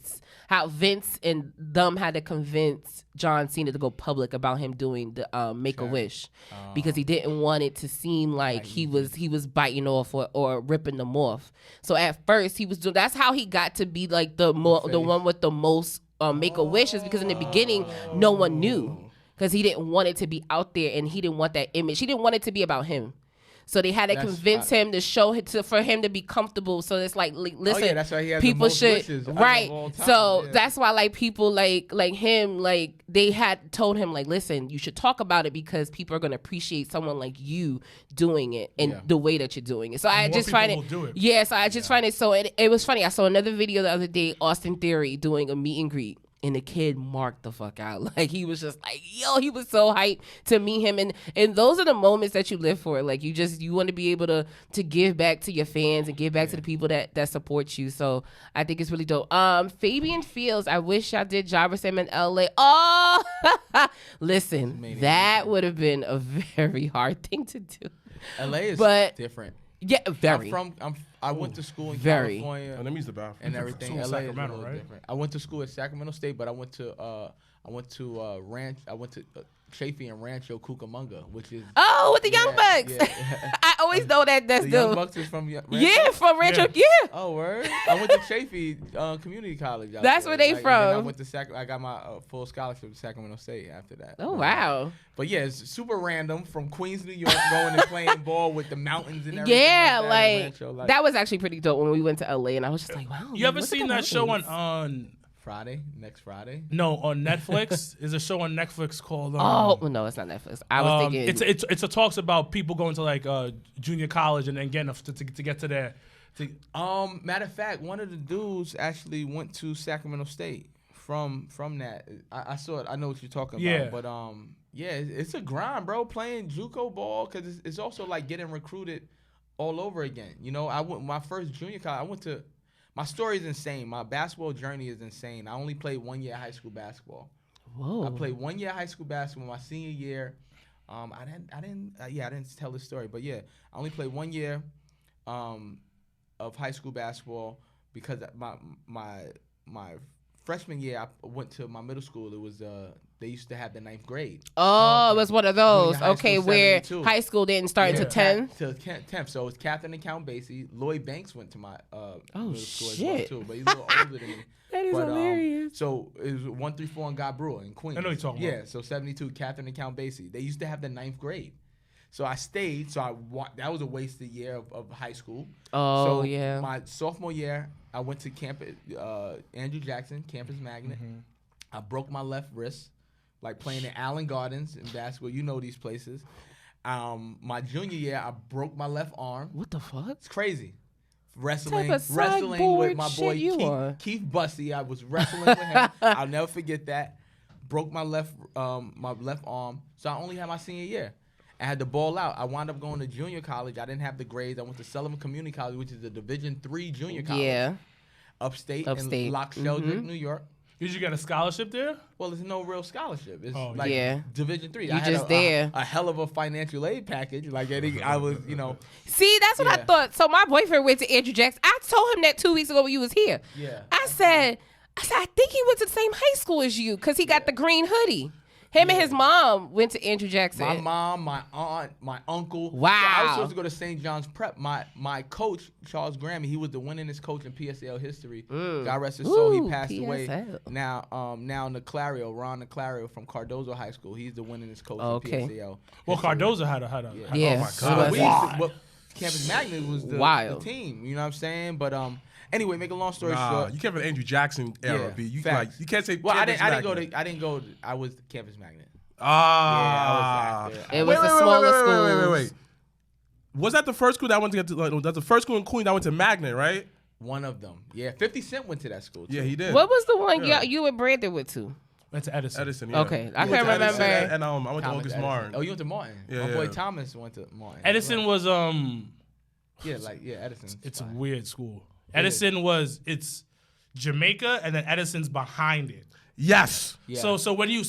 how Vince and them had to convince John Cena to go public about him doing the Make-A-Wish because he didn't want it to seem like he was biting off or ripping them off. So at first he was doing. That's how he got to be like the one with the most Make-A-Wishes, because in the beginning no one knew. Because he didn't want it to be out there, and he didn't want that image. He didn't want it to be about him. So they had to convince him to for him to be comfortable. So it's like, listen, that's why he has people the most wishes right. of all time. So that's why like people like him, like they had told him like, listen, you should talk about it because people are gonna appreciate someone like you doing it and the way that you're doing it. So I just find it. So I just find it. So it was funny. I saw another video the other day, Austin Theory doing a meet and greet. And the kid marked the fuck out. Like, he was just like, he was so hyped to meet him. And those are the moments that you live for. Like, you want to be able to give back to your fans and give back to the people that support you. So I think it's really dope. Fabian Fields, I wish I did JobberSlam in LA. Oh, listen, that would have been a very hard thing to do. LA is different. Yeah, very. I went to school in California. And that means the bathroom. And everything. LA Sacramento, is right? Different. I went to school at Sacramento State, but I went to Chafee and Rancho Cucamonga, which is with the Young Bucks. Yeah. I always know that that's the Young Bucks is from Rancho. Yeah, from Rancho. Yeah. Oh, word. I went to Chafee Community College. That's where they from. I went to I got my full scholarship to Sacramento State after that. Oh wow. But yeah, it's super random from Queens, New York, going and playing ball with the mountains and everything. Yeah, that was actually pretty dope when we went to LA, and I was just like, wow. You ever seen that show on next Friday? No, on Netflix. There's a show on Netflix called. No, it's not Netflix. I was thinking it's a talks about people going to like junior college and then getting to get to their. Matter of fact, one of the dudes actually went to Sacramento State from that. I saw it. I know what you're talking about. But it's a grind, bro. Playing JUCO ball because it's also like getting recruited all over again. I went my first junior college. My story is insane. My basketball journey is insane. I only played 1 year of high school basketball. Whoa. I played 1 year of high school basketball. My senior year, I didn't tell this story, but yeah, I only played 1 year of high school basketball because my freshman year I went to my middle school. It was they used to have the 9th grade. Oh, it was one of those. Junior high Okay, school, where 72. high school didn't start until 10th. Till 10th. So it was Catherine and Count Basie. Lloyd Banks went to my middle school as well shit. too, but he's a little older than me. That is hilarious. So it was 134 in God Brewer in Queens. I know you're talking about. Yeah, so 72, Catherine and Count Basie. They used to have the 9th grade. So I stayed. So that was a wasted year of high school. Oh, so yeah. My sophomore year, I went to campus, Andrew Jackson, campus magnet. Mm-hmm. I broke my left wrist, like playing in Allen Gardens in basketball. You know these places. My junior year, I broke my left arm. What the fuck? It's craray. Wrestling Type of wrestling with my sideboard boy shit you are. Keith Bussey. I was wrestling with him. I'll never forget that. Broke my left arm. So I only had my senior year. I had to ball out. I wound up going to junior college. I didn't have the grades. I went to Sullivan Community College, which is a Division III junior college. Yeah. Upstate. In Lock Sheldrick, New York. Did you get a scholarship there? Well, there's no real scholarship. It's yeah. Division III. You just there. A hell of a financial aid package. Like I was, See, that's what I thought. So my boyfriend went to Andrew Jackson. I told him that 2 weeks ago when you was here. Yeah. I said, I think he went to the same high school as you because he got the green hoodie. Him and his mom went to Andrew Jackson. My mom, my aunt, my uncle. Wow. So I was supposed to go to St. John's Prep. My coach, Charles Grammy, he was the winningest coach in PSL history. God rest his soul. He passed away. Now Niclario, Ron Niclario from Cardozo High School. He's the winningest coach in PSL. Well, Cardozo had a. Yeah. Oh my God. But Campus Magnet was the team. You know what I'm saying? But anyway, make a long story short. You can't have an Andrew Jackson era. B. You can't say. Well, I didn't go. I was Campus Magnet. I was after. It was a smaller school. Wait. Was that the first school that I went to get to? That's the first school in Queens that went to Magnet, right? One of them. Yeah, 50 Cent went to that school too. Yeah, he did. What was the one you and Brandon went to? Went to Edison. Yeah. Okay, I can't remember. And I went to August Martin. Oh, you went to Martin. Yeah, My boy Thomas went to Martin. Edison was Edison. It's a weird school. Edison it's Jamaica, and then Edison's behind it. Yes. Yeah. So when you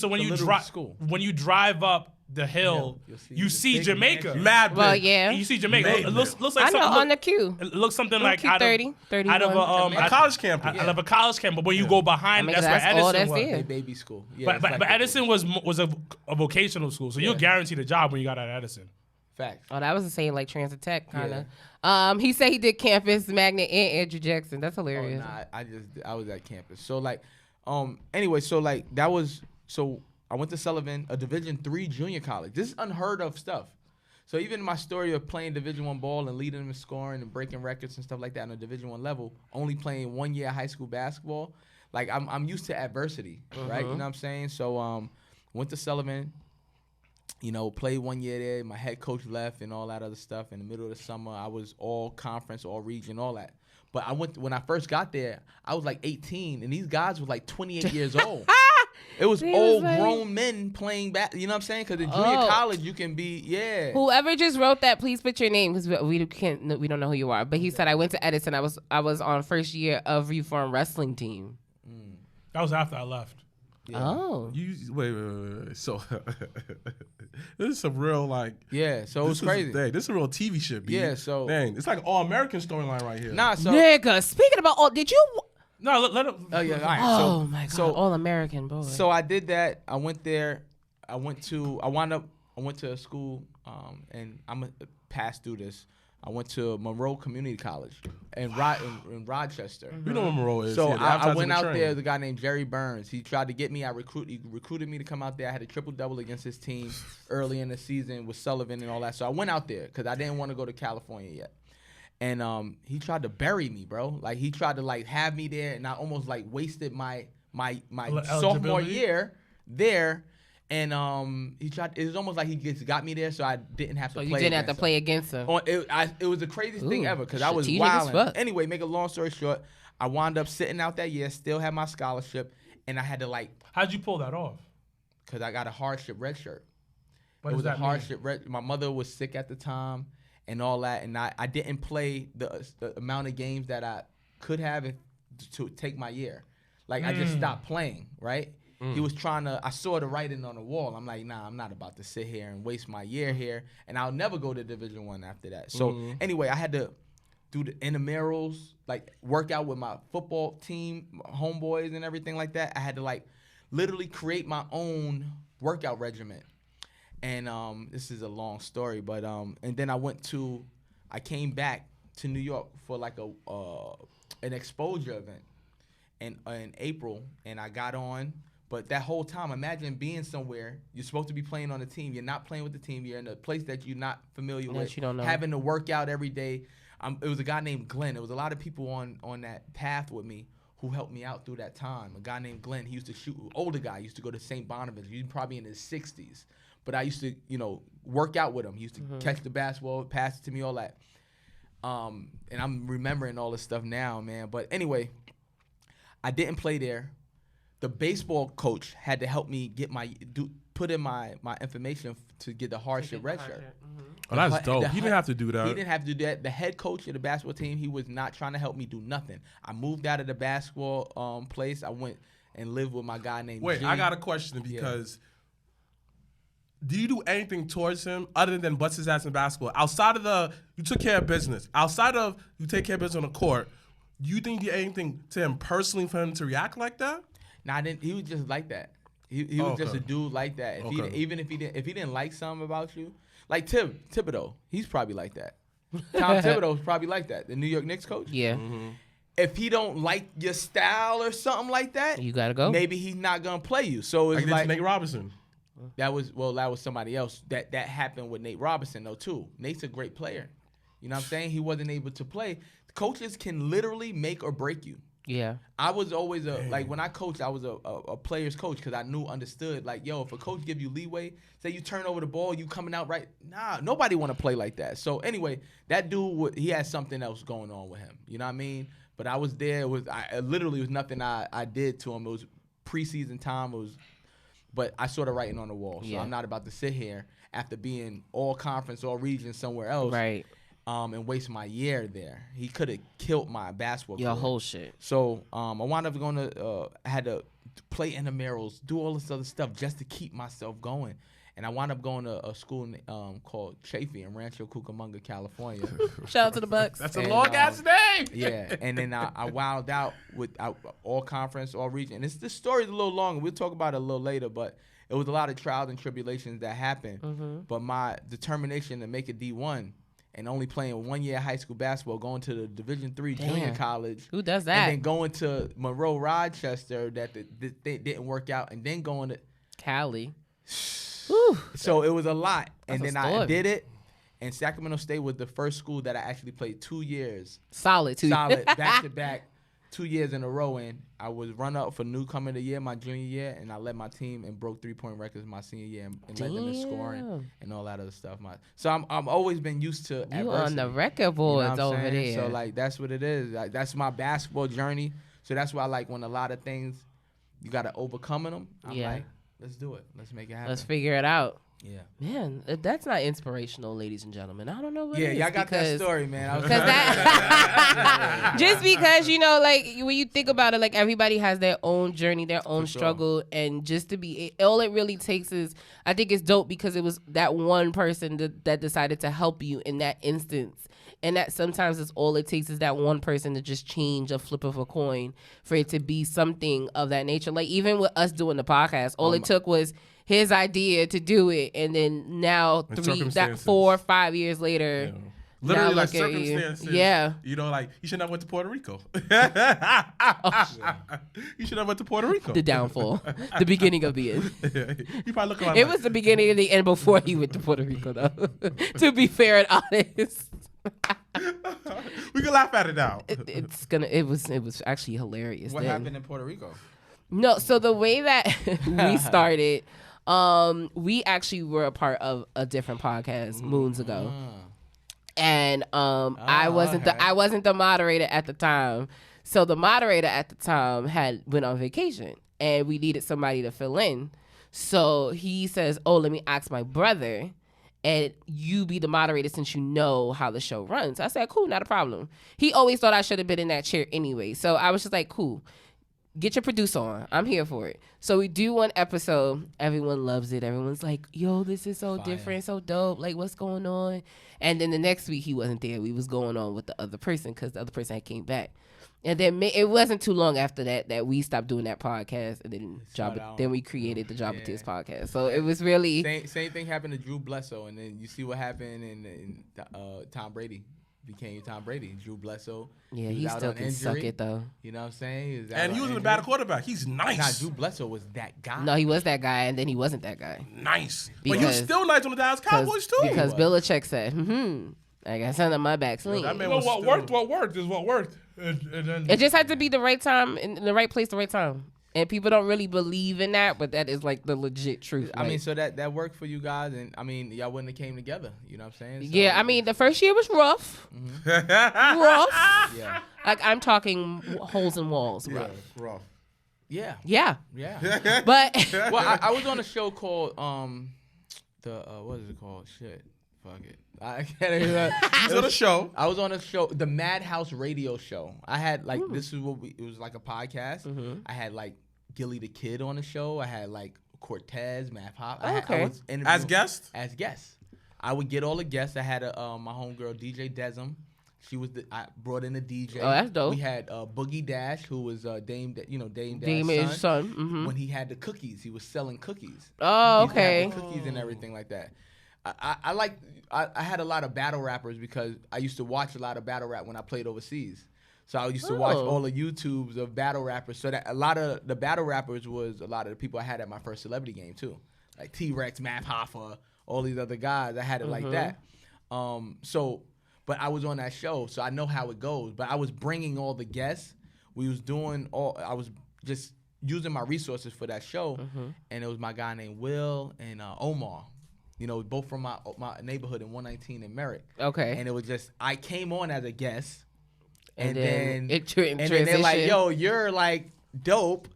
drive up the hill, you see Jamaica. Mad. Well, yeah. You see Jamaica. It looks like I know on the queue. It looks something like out of a college campus. Out of a college campus, but when you go behind, that's where Edison was. A baby school. Yeah, but Edison was a vocational school, so you're guaranteed a job when you got out of Edison. Facts. Oh, that was the same like Transit Tech kind of. He said he did Campus Magnet and Andrew Jackson. That's hilarious. Oh, nah, I was at campus. So like, anyway, so like that was I went to Sullivan, a Division III junior college. This is unheard of stuff. So even my story of playing Division I ball and leading them in scoring and breaking records and stuff like that on a Division I level, only playing 1 year high school basketball, like I'm used to adversity, right? You know what I'm saying? So went to Sullivan. Played 1 year there. My head coach left and all that other stuff. In the middle of the summer, I was all conference, all region, all that. But when I first got there, I was like 18, and these guys were like 28 years old. It was old grown men playing back. You know what I'm saying? Because in junior college, you can be Whoever just wrote that, please put your name because we don't know who you are. But he said I went to Edison. I was on first year of Reform Wrestling team. That was after I left. Yeah. Oh. Wait. So this is some real so it was crazy. This is a real TV shit, B. Yeah, so dang, it's like an all-American storyline right here. Nah, so nigga, speaking about all, did you? No, let him. Oh yeah, all right. Oh my god, all American boy. So I did that. I went there. I went to a school, and I'm a past through this. I went to Monroe Community College in Rochester. You know what Monroe is. So I went out there. The guy named Jerry Burns. He tried to get me. He recruited me to come out there. I had a triple-double against his team early in the season with Sullivan and all that. So I went out there because I didn't want to go to California yet. And he tried to bury me, bro. Like he tried to have me there, and I almost wasted my sophomore year there. And he tried. It was almost like he just got me there, so I didn't have to play. You didn't have to play against him. It was the craziest thing ever because I was wilding. Anyway, make a long story short, I wound up sitting out that year, still had my scholarship, and I had to How'd you pull that off? Because I got a hardship red shirt. What it does was that a hardship red. My mother was sick at the time, and all that, and I didn't play the amount of games that could have to take my year. Like, I just stopped playing, right? He was trying to, I saw the writing on the wall. I'm like, nah, I'm not about to sit here and waste my year here, and I'll never go to Division I after that. So anyway, I had to do the intramurals, like work out with my football team, homeboys and everything like that. I had to like literally create my own workout regimen. And this is a long story, but and then I came back to New York for like an exposure event in April, and I got on. But that whole time, imagine being somewhere, you're supposed to be playing on a team, you're not playing with the team, you're in a place that you're not familiar with, you don't know. Having to work out every day. It was a guy named Glenn. There was a lot of people on that path with me who helped me out through that time. A guy named Glenn, he used to shoot, older guy, used to go to St. Bonaventure. He was probably in his 60s. But I used to, work out with him. He used to catch the basketball, pass it to me, all that. And I'm remembering all this stuff now, man. But anyway, I didn't play there. The baseball coach had to help me get put in my information to get the hardship red shirt. Oh, that's dope. He didn't have to do that. He didn't have to do that. The head coach of the basketball team, he was not trying to help me do nothing. I moved out of the basketball place. I went and lived with my guy named Wait, G. I got a question because do you do anything towards him other than bust his ass in basketball? Outside of you took care of business. Outside of you take care of business on the court, do you think you did anything to him personally for him to react like that? Nah, he was just like that. He was just a dude like that. Even if he didn't like something about you, like Thibodeau, he's probably like that. Tom Thibodeau's probably like that. The New York Knicks coach. Yeah. Mm-hmm. If he don't like your style or something like that, you gotta go. Maybe he's not gonna play you. So it's like Nate Robinson. That was somebody else. That happened with Nate Robinson though too. Nate's a great player. You know what I'm saying? He wasn't able to play. Coaches can literally make or break you. Yeah. I was always when I coached, I was a player's coach because I understood, like, yo, if a coach give you leeway, say you turn over the ball, you coming out right. Nah, nobody want to play like that. So anyway, that dude, he had something else going on with him. You know what I mean? But I was there. It literally was nothing I did to him. It was preseason time. But I saw the writing on the wall. So I'm not about to sit here after being all conference, all region somewhere else. Right. And waste my year there. He could have killed my basketball career. Your whole shit. So I wound up going to had to play intramurals, do all this other stuff just to keep myself going. And I wound up going to a school called Chafee in Rancho Cucamonga, California. Shout out to the Bucks. That's a long ass name. Yeah, and then I wilded out with all conference, all region. And this story's a little long. We'll talk about it a little later, but it was a lot of trials and tribulations that happened. Mm-hmm. But my determination to make it D1 and only playing 1 year high school basketball, going to the Division III junior college. Who does that? And then going to Monroe Rochester that they didn't work out, and then going to Cali. So it was a lot. That's and then I did it, and Sacramento State was the first school that I actually played 2 years. Solid, back-to-back, 2 years in a row. And I was run-up for newcomer of the year my junior year, and I led my team and broke three-point records my senior year and led them in scoring and all that other stuff. So I'm always been used to adversity. You on the record boards over there. So, like, that's what it is. Like, that's my basketball journey. So that's why, like, when a lot of things, you got to overcome them, I'm like, let's do it. Let's make it happen. Let's figure it out. Yeah. Man, that's not inspirational, ladies and gentlemen. I don't know what it is. Yeah, y'all got that story, man. Just because, like, when you think about it, like, everybody has their own journey, their own struggle. And just to be, all it really takes is, I think it's dope because it was that one person that decided to help you in that instance. And that sometimes it's all it takes is that one person to just change a flip of a coin for it to be something of that nature. Like, even with us doing the podcast, all it took was his idea to do it. And then now 4 or 5 years later. Yeah. Literally, like, circumstances. Yeah. Like, you should have went to Puerto Rico. You should have went to Puerto Rico. The downfall. The beginning of the end. You probably look around. It was the beginning of the end before he went to Puerto Rico, though. To be fair and honest. We can laugh at it now. It was actually hilarious. What happened in Puerto Rico? No, so the way that we started, we actually were a part of a different podcast moons ago. And I wasn't the moderator at the time. So the moderator at the time went on vacation and we needed somebody to fill in. So he says, "Oh, let me ask my brother." and you be the moderator since you know how the show runs. I said, cool, not a problem. He always thought I should have been in that chair anyway. So I was just like, cool, get your producer on. I'm here for it. So we do one episode. Everyone loves it. Everyone's like, yo, this is so different, so dope. Like, what's going on? And then the next week he wasn't there. We was going on with the other person because the other person had came back. And then it wasn't too long after that we stopped doing that podcast, and then we created the Jobbertears podcast. So it was really same thing happened to Drew Bledsoe, and then you see what happened in Tom Brady became Tom Brady. Drew Bledsoe, he still can suck it though. You know what I'm saying? And he wasn't a bad quarterback. He's nice. Nah, Drew Bledsoe was that guy. No, he was that guy, and then he wasn't that guy. Nice, but he was still nice on the Dallas Cowboys too. Because Belichick said, I got something on my back. What worked is what worked. And then it just had to be the right time, in the right place, the right time. And people don't really believe in that, but that is like the legit truth. I mean, so that worked for you guys, and I mean, y'all wouldn't have came together. You know what I'm saying? So, yeah, I mean, the first year was rough. Rough. Yeah. Like, I'm talking holes in walls. Rough. Yeah. But well, I was on a show called what is it called? Shit. Fuck it. I can't even. On a show. I was on a show, the Madhouse Radio Show. I had like this is what it was like a podcast. I had like Gilly the Kid on the show. I had like Cortez, Math Hop. I was as guests. As guests, I would get all the guests. I had my homegirl DJ Desm. I brought in a DJ. Oh, that's dope. We had Boogie Dash, who was Dame Dash's son. Mm-hmm. When he had the cookies, he was selling cookies. Oh, okay. Cookies and everything like that. I had a lot of battle rappers because I used to watch a lot of battle rap when I played overseas. So I used to watch all the YouTubes of battle rappers. So that a lot of the battle rappers was a lot of the people I had at my first celebrity game too. Like T-Rex, Math Hoffa, all these other guys. I had it like that. But I was on that show, so I know how it goes. But I was bringing all the guests. I was just using my resources for that show. And it was my guy named Will and Omar. You know, both from my neighborhood in 119 in Merrick. Okay. And it was just, I came on as a guest. And then they're like, yo, you're like dope.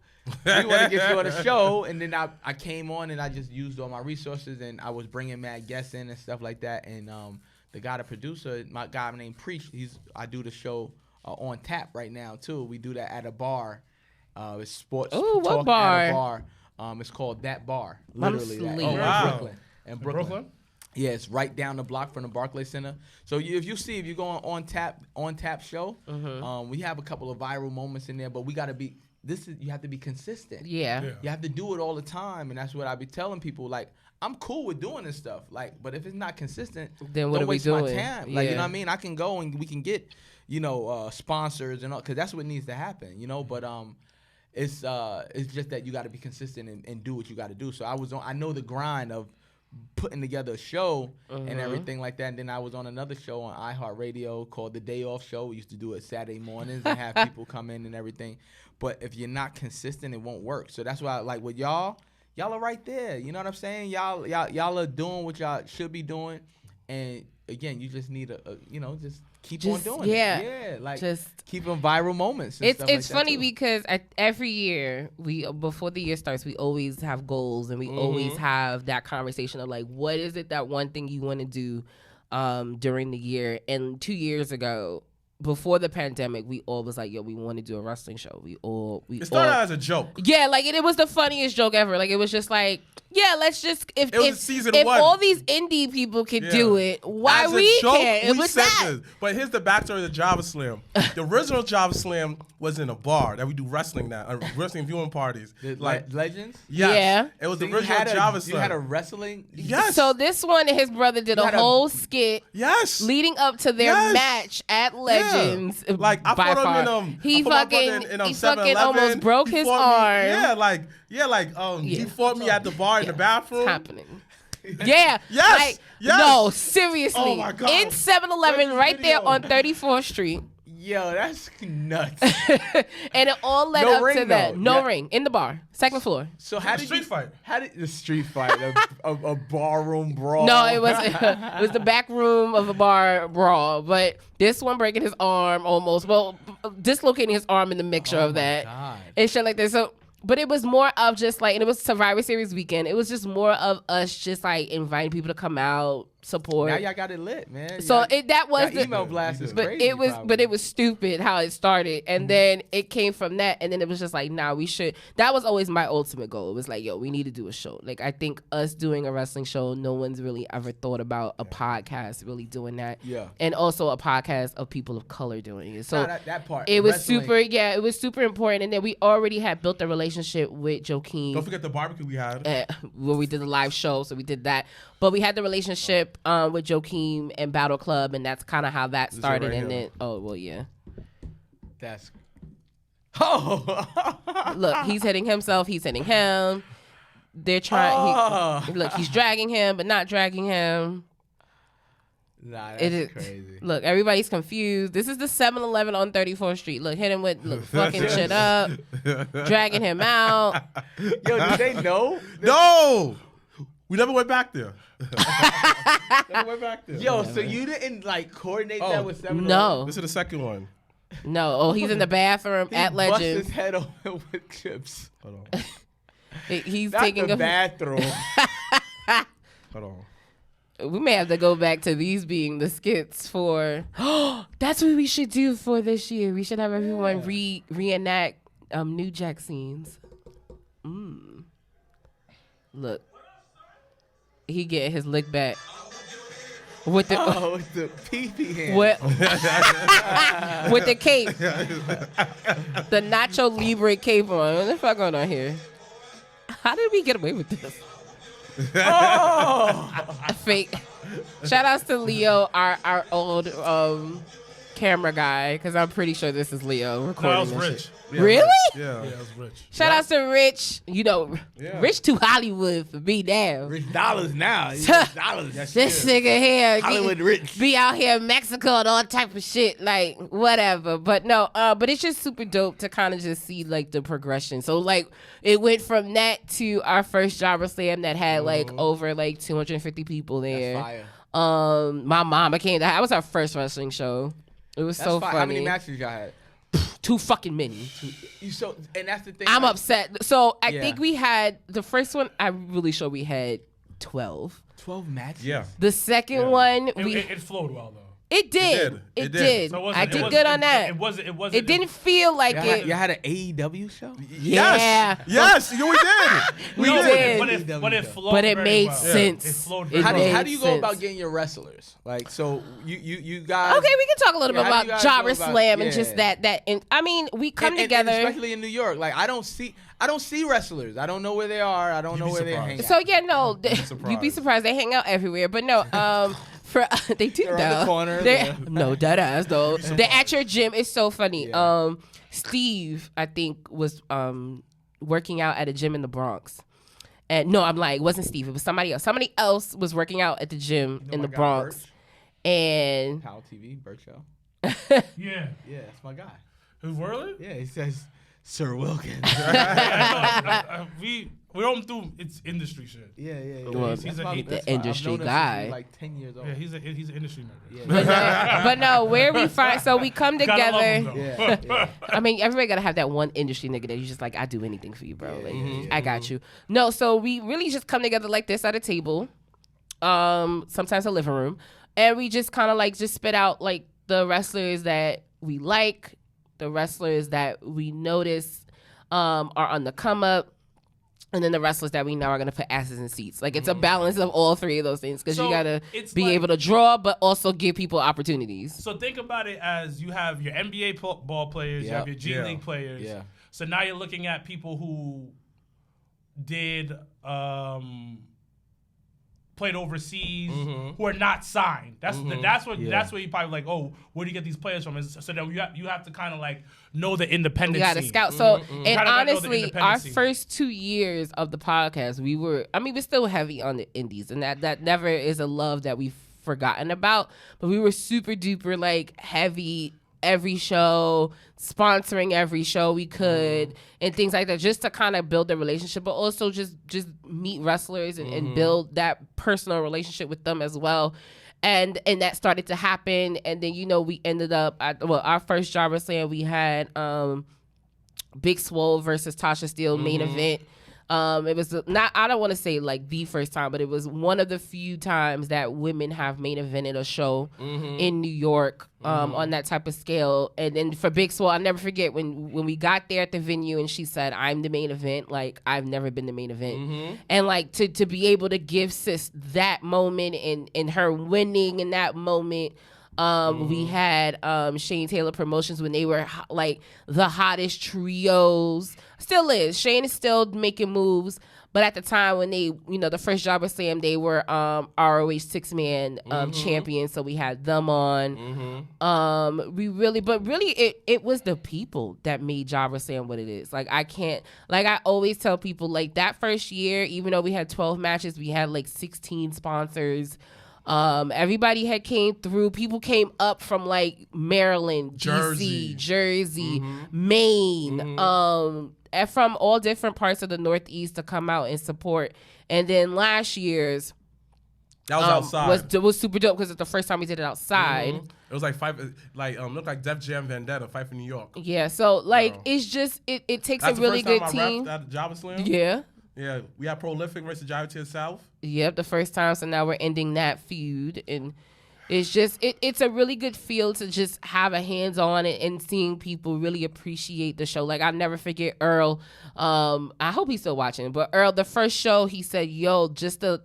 We want to get you on the show. And then I came on and I just used all my resources and I was bringing mad guests in and stuff like that. And the producer, my guy named Preach, I do the show on tap right now too. We do that at a bar. It's sports talk at a bar. It's called That Bar. Literally. Brooklyn. In Brooklyn? Yeah, it's right down the block from the Barclays Center. So if you go on tap show, we have a couple of viral moments in there, but we got to be. You have to be consistent. Yeah. You have to do it all the time, and that's what I be telling people. Like, I'm cool with doing this stuff, but if it's not consistent, then what don't are we waste doing? My time. Like, you know what I mean? I can go and we can get, sponsors and all, because that's what needs to happen. But it's just that you got to be consistent and do what you got to do. So I know the grind of putting together a show and everything like that. And then I was on another show on iHeartRadio called The Day Off Show. We used to do it Saturday mornings and have people come in and everything. But if you're not consistent, it won't work. So that's why, like, with y'all are right there. You know what I'm saying? Y'all are doing what y'all should be doing. And again, you just need just keep on doing it. Yeah, like just keeping viral moments. And it's funny because every year before the year starts, we always have goals and we always have that conversation of like, what is it that one thing you want to do during the year? And 2 years ago, before the pandemic, we all was like, yo, we want to do a wrestling show. It started out as a joke. Yeah, like it was the funniest joke ever. Like it was just like, yeah, let's just if all these indie people could do it, why we can't? It was that. But here's the backstory of the JobberSlam. The original JobberSlam was in a bar that we do wrestling now, wrestling viewing parties. Like Legends? Yes. Yeah. It was the original JobberSlam. You had a wrestling? Yes. So this one, his brother did a whole skit leading up to their match at Legends. Yeah. Like, I fought him in he fucking almost broke his arm. He fought me at the bar in the bathroom. It's happening. Yeah. Yes. No, seriously. Oh my God. In 7-Eleven right there on 34th Street. Yo, that's nuts. And it all led up to that. No ring in the bar, second floor. So how did the street fight? A barroom brawl? No, it was the back room of a bar brawl. But this one breaking his arm almost, dislocating his arm in the mixture of that. God. And shit like that. So, but it was more of just like, and it was Survivor Series weekend. It was just more of us just like inviting people to come out, support. Now y'all got it lit, man. So that was the email blast is but crazy. It was stupid how it started, and then it came from that, and then it was just like, nah, we should. That was always my ultimate goal. It was like, yo, we need to do a show. Like, I think us doing a wrestling show, no one's really ever thought about a podcast really doing that. Yeah, and also a podcast of people of color doing it. So that part, it was it was super important, and then we already had built a relationship with Joakim. Don't forget the barbecue we had where we did the live show, so we did that. But we had the relationship with Joakim and Battle Club, and that's kind of how that started. And then, that's. Look, he's hitting himself. He's hitting him. They're trying. Look, he's dragging him, but not dragging him. Nah, that's crazy. Look, everybody's confused. This is the 7-Eleven on 34th Street. Look, hit him with fucking shit up, dragging him out. Yo, do they know? No, we never went back there. Never went back there. Yo, so you didn't like coordinate that with 7-Eleven? No. This is the second one. No. Oh, he's in the bathroom at Legend. He bust his head open with chips. Hold on. He's Not taking the a bathroom. Hold on. We may have to go back to these being the skits for. That's what we should do for this year. We should have everyone reenact New Jack scenes. Look, he getting his lick back with the with the pee-pee hand. With the cape, the Nacho Libre cape on. What the fuck going on here? How did we get away with this? Fake. Shout outs to Leo, our old camera guy, because I'm pretty sure this is Leo recording. No, that was this Rich. Shit. Really? Yeah, that was Rich. Shout outs to Rich. You know, Rich to Hollywood for me now. Rich dollars now. Rich dollars. This nigga here, Hollywood rich. Be out here in Mexico and all type of shit, like whatever. But no, but it's just super dope to kind of just see like the progression. So like it went from that to our first JobberSlam that had like over like 250 people there. That's fire. My mama came. That was our first wrestling show. It was so funny. How many matches y'all had? Too fucking many. And that's the thing. I'm upset. So I think we had the first one. I'm really sure we had 12. 12 matches. Yeah. The second one, It flowed well though. It did. It did. So I did good on that. It wasn't. It didn't feel like it. You had an AEW show? Yeah. Yes, we did. We did. But it flowed. But it very made well. sense. It flowed It very made well. How do you go sense. about getting your wrestlers? Like, so you guys. Okay, we can talk a little bit how about do you guys go JobberSlam about- and just that. And I mean, we come and together. especially in New York. Like, I don't see wrestlers. I don't know where they are. I don't know where they hang out. So yeah, no, you'd be surprised. They hang out everywhere, but no, they do They're though. on the corner. No, dead ass though. They're at your gym. It's so funny. Yeah. Steve, I think, was working out at a gym in the Bronx. And no, I'm lying. It wasn't Steve. It was somebody else. Somebody else was working out at the gym in the Bronx. Birch? And Powell TV, Birch Show. Yeah. Yeah, that's my guy. Who's Whirly? Yeah, he says SirWilkins. We're on through it's industry shit. Yeah. Well, he's That's a- my- the that's my- industry I've known him since he guy. was like 10 years old. Yeah, he's an industry nigga. but no, where we find so we come Gotta love him, together. though. Yeah. I mean, everybody gotta have that one industry nigga that you just like, I do anything for you, bro. I got you. No, so we really just come together like this at a table, sometimes a living room, and we just kind of like just spit out like the wrestlers that we like, the wrestlers that we notice are on the come up. And then the wrestlers that we know are going to put asses in seats. Like, it's a balance of all three of those things. Because So you got to it's be like- able to draw, but also give people opportunities. So think about it as you have your NBA ball players, you have your G League players. Yeah. So now you're looking at people who did played overseas who are not signed. That's what you probably like. Oh, where do you get these players from? So then you have to kind of like know the independent. You got to scene. scout. So, and Kinda gotta know the honestly, independent our scene. first 2 years of the podcast, we're still heavy on the indies, and that never is a love that we've forgotten about. But we were super duper like heavy every show, sponsoring every show we could, and things like that, just to kind of build the relationship, but also just meet wrestlers and build that personal relationship with them as well. And that started to happen, and then we ended up our first JobberSlam we had Big Swole versus Tasha Steele main event. It was not, I don't want to say like the first time, but it was one of the few times that women have main evented a show in New York on that type of scale. And then for Big Swole, I'll never forget when we got there at the venue and she said, I'm the main event. Like, I've never been the main event. And like to be able to give sis that moment and her winning in that moment. We had Shane Taylor Promotions when they were like the hottest trios. Still is. Shane is still making moves. But at the time when they, the first JobberSlam, they were ROH 6-man champions. So we had them on. It was the people that made JobberSlam what it is. Like, I always tell people, like, that first year, even though we had 12 matches, we had like 16 sponsors. Everybody had came through. People came up from like Maryland, DC, Jersey, Maine, and from all different parts of the Northeast to come out and support. And then last year's that was outside. Was super dope because it's the first time we did it outside. It was like looked like Def Jam Vendetta, Fight for New York. Yeah, so like it's just it takes a really good team. That's the first time I repped at JobberSlam. Yeah. Yeah, we had Prolific versus Jobbertears South. Yep, the first time. So now we're ending that feud, and it's just it's a really good feel to just have a hands on it and seeing people really appreciate the show. Like, I'll never forget Earl. I hope he's still watching, but Earl, the first show, he said, "Yo, just the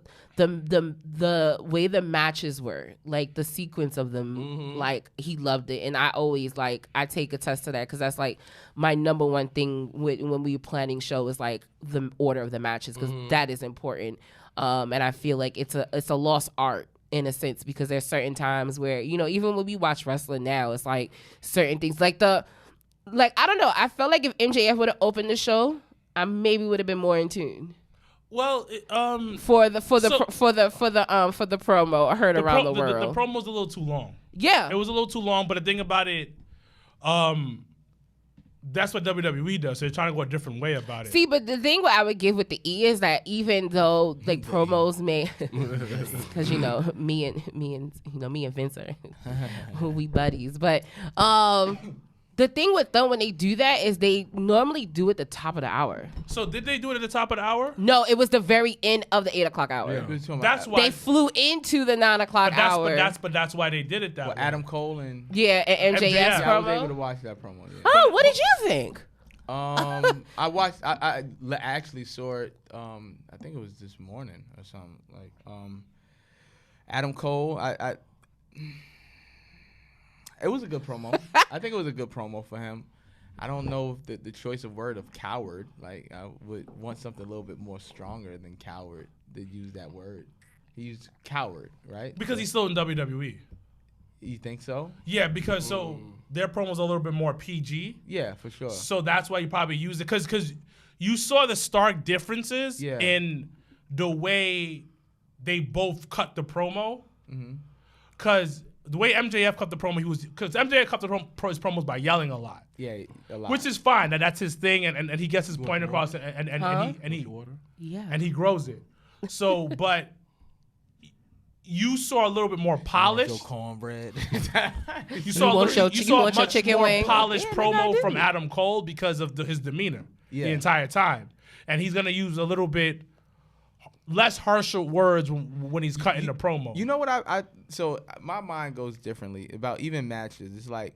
way the matches were, like the sequence of them, like he loved it." And I always I take a test to that because that's like my number one thing when we were planning show is like the order of the matches because that is important. And I feel like it's a lost art in a sense because there's certain times where even when we watch wrestling now, it's like certain things like I don't know. I felt like if MJF would have opened the show, I maybe would have been more in tune. Well, for the promo I heard around the world, the promo's a little too long. Yeah, it was a little too long. But the thing about it, that's what WWE does. So they're trying to go a different way about it. See, but the thing what I would give with the E is that even though like promos may, because me and Vince are we buddies, but the thing with them when they do that is they normally do it at the top of the hour. So did they do it at the top of the hour? No, it was the very end of the 8 o'clock hour. Yeah. That's why they flew into the 9 o'clock hour. But that's why they did it that way. Adam Cole and and MJF's promo. I was able to watch that promo. Yeah. Oh, what did you think? I watched. I actually saw it. I think it was this morning or something. Like Adam Cole. It was a good promo. I think it was a good promo for him. I don't know if the choice of word of coward. Like, I would want something a little bit more stronger than coward to use that word. He used coward, right? Because he's still in WWE. You think so? Yeah, because their promo's a little bit more PG. Yeah, for sure. So that's why you probably used it. Because you saw the stark differences in the way they both cut the promo. Because the way MJF cut the promo, because MJF cut his promos by yelling a lot. Yeah, a lot. Which is fine. That's his thing, and he gets his point across, and he grows it. So, but you saw a little bit more polished. Your cornbread. you saw a much more polished promo from Adam Cole because of his demeanor the entire time, and he's gonna use a little bit less harsher words when he's cutting the promo. You know what so my mind goes differently about even matches. It's like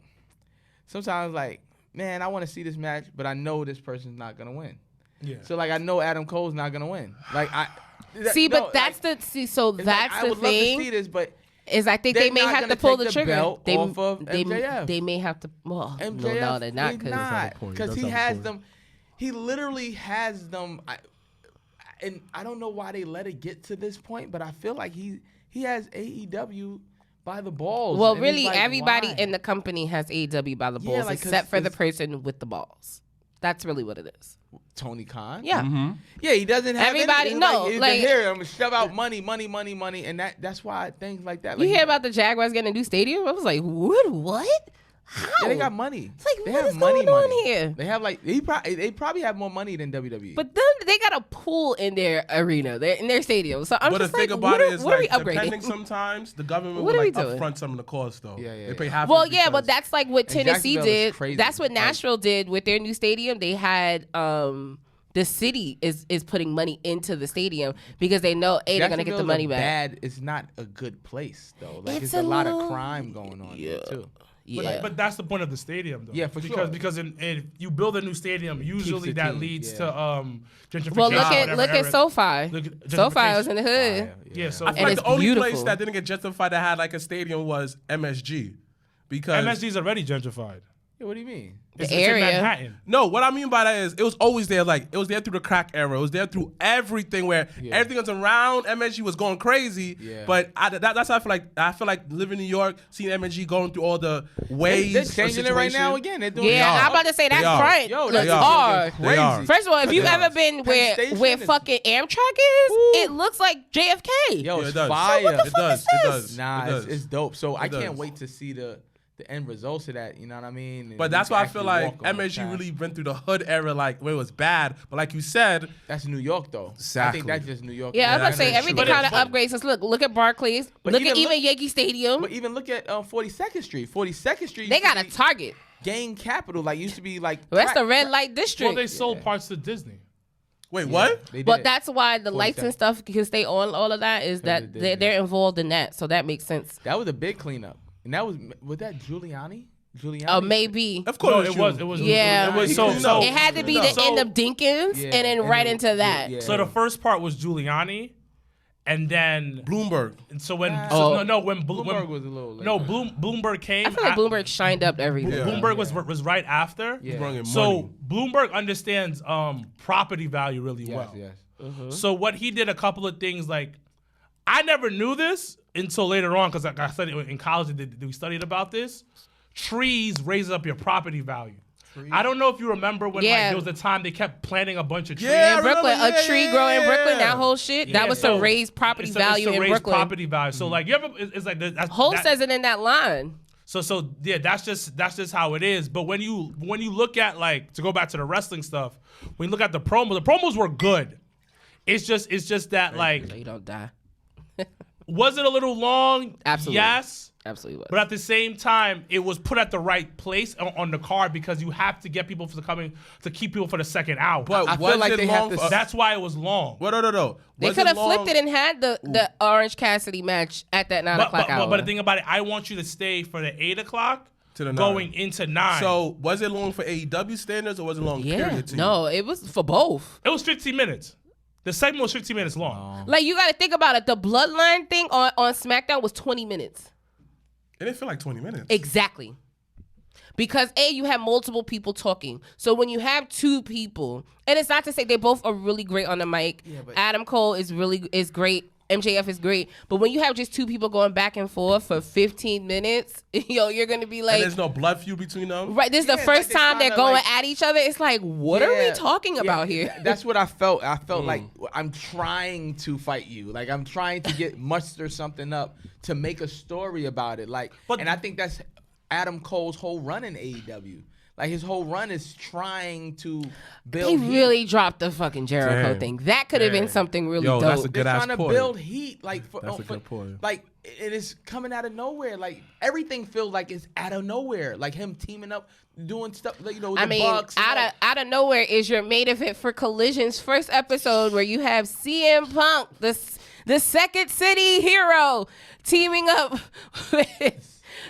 sometimes like, man, I want to see this match, but I know this person's not gonna win. Yeah. So like I know Adam Cole's not gonna win. Like that's the thing. I would love to see this, but is I think they may have to pull the trigger. Off of MJF. They may have to. Well, MJF, no, they're not because he has them. He literally has them. And I don't know why they let it get to this point, but I feel like he has AEW by the balls. Well, really, everybody in the company has AEW by the balls, except for the person with the balls. That's really what it is. Tony Khan? Yeah. Mm-hmm. Yeah, he doesn't have everybody. Here, I'm gonna shove out money, and that's why things like that. You hear about the Jaguars getting a new stadium? I was like, what? How? Yeah, they got money. It's like, what is going on here? They have they probably have more money than WWE. But then they got a pool in their arena, in their stadium. So I'm just like, what are we upgrading? Depending sometimes, the government will upfront some of the costs though. Yeah. They pay half. Well, yeah, but that's like what Tennessee did. That's what Nashville did with their new stadium. They had the the city is putting money into the stadium because they know they're gonna get the money back. It's not a good place though. Like it's a lot of crime going on there too. Yeah, but that's the point of the stadium, though. Yeah, for sure. Because if you build a new stadium, usually that leads to gentrification. Well, look at SoFi. SoFi was in the hood. Yeah, so I feel like the only place that didn't get gentrified that had like a stadium was MSG, because MSG's already gentrified. Yeah, what do you mean? It's area. in Manhattan. No, what I mean by that is it was always there. Like it was there through the crack era. It was there through everything where everything was around MSG was going crazy. Yeah. But that's how I feel like living in New York, seeing MSG going through all the ways. They're changing it right now again. They're doing I'm about to say that front looks hard. Crazy. First of all, if you've ever been where fucking Amtrak is, it looks like JFK. Yo, it's fire. So what it does. Nah, it's dope. So I can't wait to see the end results of that, you know what I mean? But that's why I feel like MSG really went through the hood era, like where it was bad. But like you said, that's New York though. Exactly. I think that's just New York. Yeah, I was about to say everything kind of upgrades. Let's look at Barclays. Look at even Yankee Stadium. But even look at 42nd Street. 42nd Street. They got a Target. Gang capital, like used to be like. Well, that's the red light district. Well, they sold parts to Disney. Wait, what? But that's why the lights and stuff can stay on. All of that is that they're involved in that, so that makes sense. That was a big cleanup, and that was that Giuliani? Maybe. Of course, no, it was. Yeah, it was so it had to be the end of Dinkins and then right into that. So the first part was Giuliani, and then Bloomberg. And so when when Bloomberg was a little late. Bloomberg came. I feel like Bloomberg shined up everything. Bloomberg was right after. Yeah. So Bloomberg understands property value really well. Yes. So what he did, a couple of things, like I never knew this until later on because I studied in college. We studied about this. Trees raise up your property value. I don't know if you remember when there was a time they kept planting a bunch of trees. In Brooklyn, a tree growing in Brooklyn, that whole shit, that was to raise property value in Brooklyn. Property value. So like, you ever, it's like that's, Hole says it in that line. So yeah, that's just how it is. But when you look at, like, to go back to the wrestling stuff, when you look at the promos were good. It's just that, like, so you don't die. Was it a little long? Absolutely. Yes. Absolutely was. But at the same time, it was put at the right place on the card because you have to get people to keep people for the second hour. But I feel like they have to. That's why it was long. No. They could have flipped it and had the Orange Cassidy match at that 9 o'clock hour. But the thing about it, I want you to stay for the 8 o'clock to the 9. Going into 9. So was it long for AEW standards or was it long period to you? No, it was for both. It was 15 minutes. The segment was 15 minutes long. Like, you got to think about it. The Bloodline thing on SmackDown was 20 minutes. It didn't feel like 20 minutes. Exactly. Because you have multiple people talking. So when you have two people, and it's not to say they both are really great on the mic. Yeah, Adam Cole is great. MJF is great. But when you have just two people going back and forth for 15 minutes, you're going to be like... And there's no blood feud between them? Right. This is the first time they're going at each other. It's like, what are we talking about here? That's what I felt. I felt like I'm trying to fight you. Like, I'm trying to muster something up to make a story about it. Like, and I think that's Adam Cole's whole run in AEW. Like, his whole run is trying to build heat. Really dropped the fucking Jericho thing. That could have been something really dope. That's a good They're trying point. to build heat. Like, that's a good point. Like, it is coming out of nowhere. Like, everything feels like it's out of nowhere. Like, him teaming up, doing stuff, with the Bucks. Out of nowhere is your main event for Collision's first episode where you have CM Punk, the Second City hero, teaming up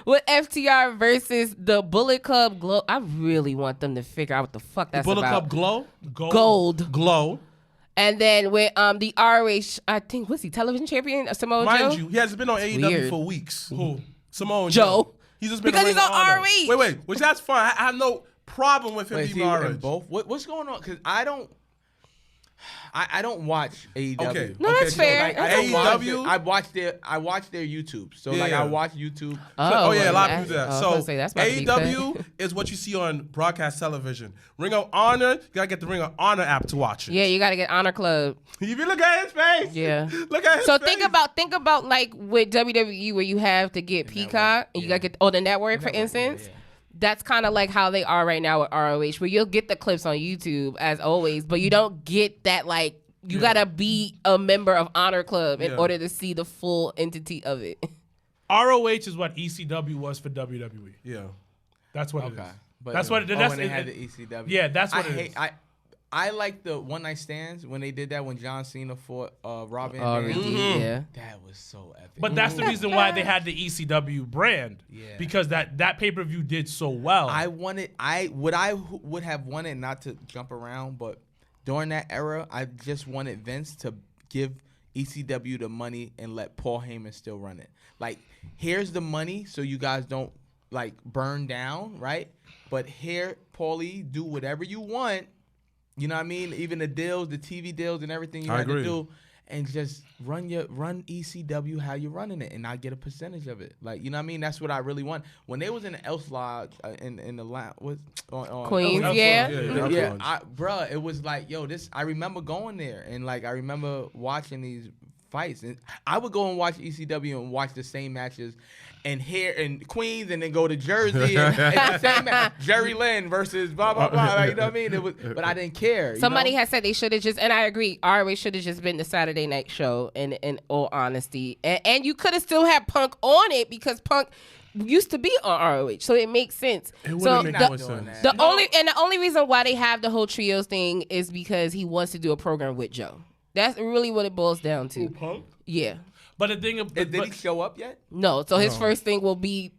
with FTR versus the Bullet Club Glow. I really want them to figure out what the fuck that's Bullet about. Club Gold. Glow. And then with the ROH, I think, what's he, television champion? Samoa Joe? Mind you, he hasn't been on AEW for weeks. Who? Samoa Joe. He's just been because he's on ROH. Wait, which that's fine. I have no problem with him being ROH. Both? What's going on? Because I don't watch AEW. Okay. No, that's fair. AEW, I watch their YouTube. So like I watch YouTube. A lot of people do that. So AEW is what you see on broadcast television. Ring of Honor, you gotta get the Ring of Honor app to watch it. Yeah, you gotta get Honor Club. If you look at his face. Yeah. Look at his face. So think about like with WWE where you have to get Peacock and you gotta get the network, for instance. Yeah. That's kind of like how they are right now with ROH, where you'll get the clips on YouTube as always, but you don't get that, like, you gotta be a member of Honor Club in order to see the full entity of it. ROH is what ECW was for WWE. Yeah. That's what it is. But that's what it is. When they had the ECW. Yeah, that's what it is. I like the one night stands when they did that when John Cena fought Rob Van Dam. Yeah. That was so epic. But that's the reason why they had the ECW brand. Yeah. Because that pay-per-view did so well. I would have wanted, not to jump around, but during that era, I just wanted Vince to give ECW the money and let Paul Heyman still run it. Like, here's the money so you guys don't like burn down, right? But here, Paulie, do whatever you want. You know what I mean? Even the deals, the TV deals and everything you had to do. And just run ECW how you're running it, and I get a percentage of it. Like, you know what I mean? That's what I really want. When they was in the Elks Lodge in the on Queens, bruh, it was like, yo, this. I remember going there, and like I remember watching these fights, and I would go and watch ECW and watch the same matches. And here in Queens, and then go to Jersey, and the same match, Jerry Lynn versus blah blah blah. Like, you know what I mean? It was, but I didn't care. Somebody had said they should have just, and I agree. ROH should have just been the Saturday night show. In all honesty, and you could have still had Punk on it because Punk used to be on ROH, so it makes sense. It would so make more sense. The only reason why they have the whole trios thing is because he wants to do a program with Joe. That's really what it boils down to. Punk? Yeah. But the thing, did he show up yet? No. So his first thing will be,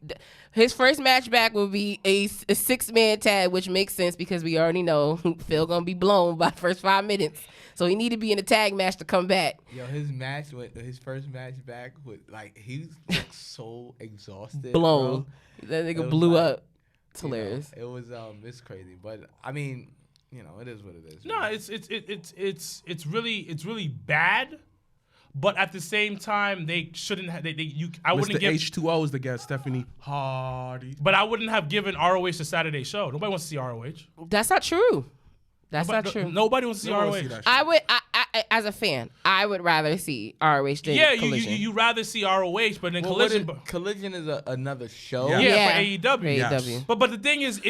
his first match back will be a 6-man tag, which makes sense because we already know Phil gonna be blown by the first 5 minutes. So he need to be in a tag match to come back. Yo, his first match back with like he was so exhausted, blown. Bro. That nigga blew up. It's hilarious. It was it's crazy, but I mean, you know, it is what it is. No, it's really bad. But at the same time, they shouldn't have. I wouldn't give H2O is the guest, Stephanie Hardy. But I wouldn't have given ROH a Saturday show. Nobody wants to see ROH. That's not true. That's not true. Nobody wants to see ROH. I would, as a fan, I would rather see ROH than Collision. you rather see ROH, but then Collision. Collision is another show. Yeah, for AEW. Yes. But the thing is,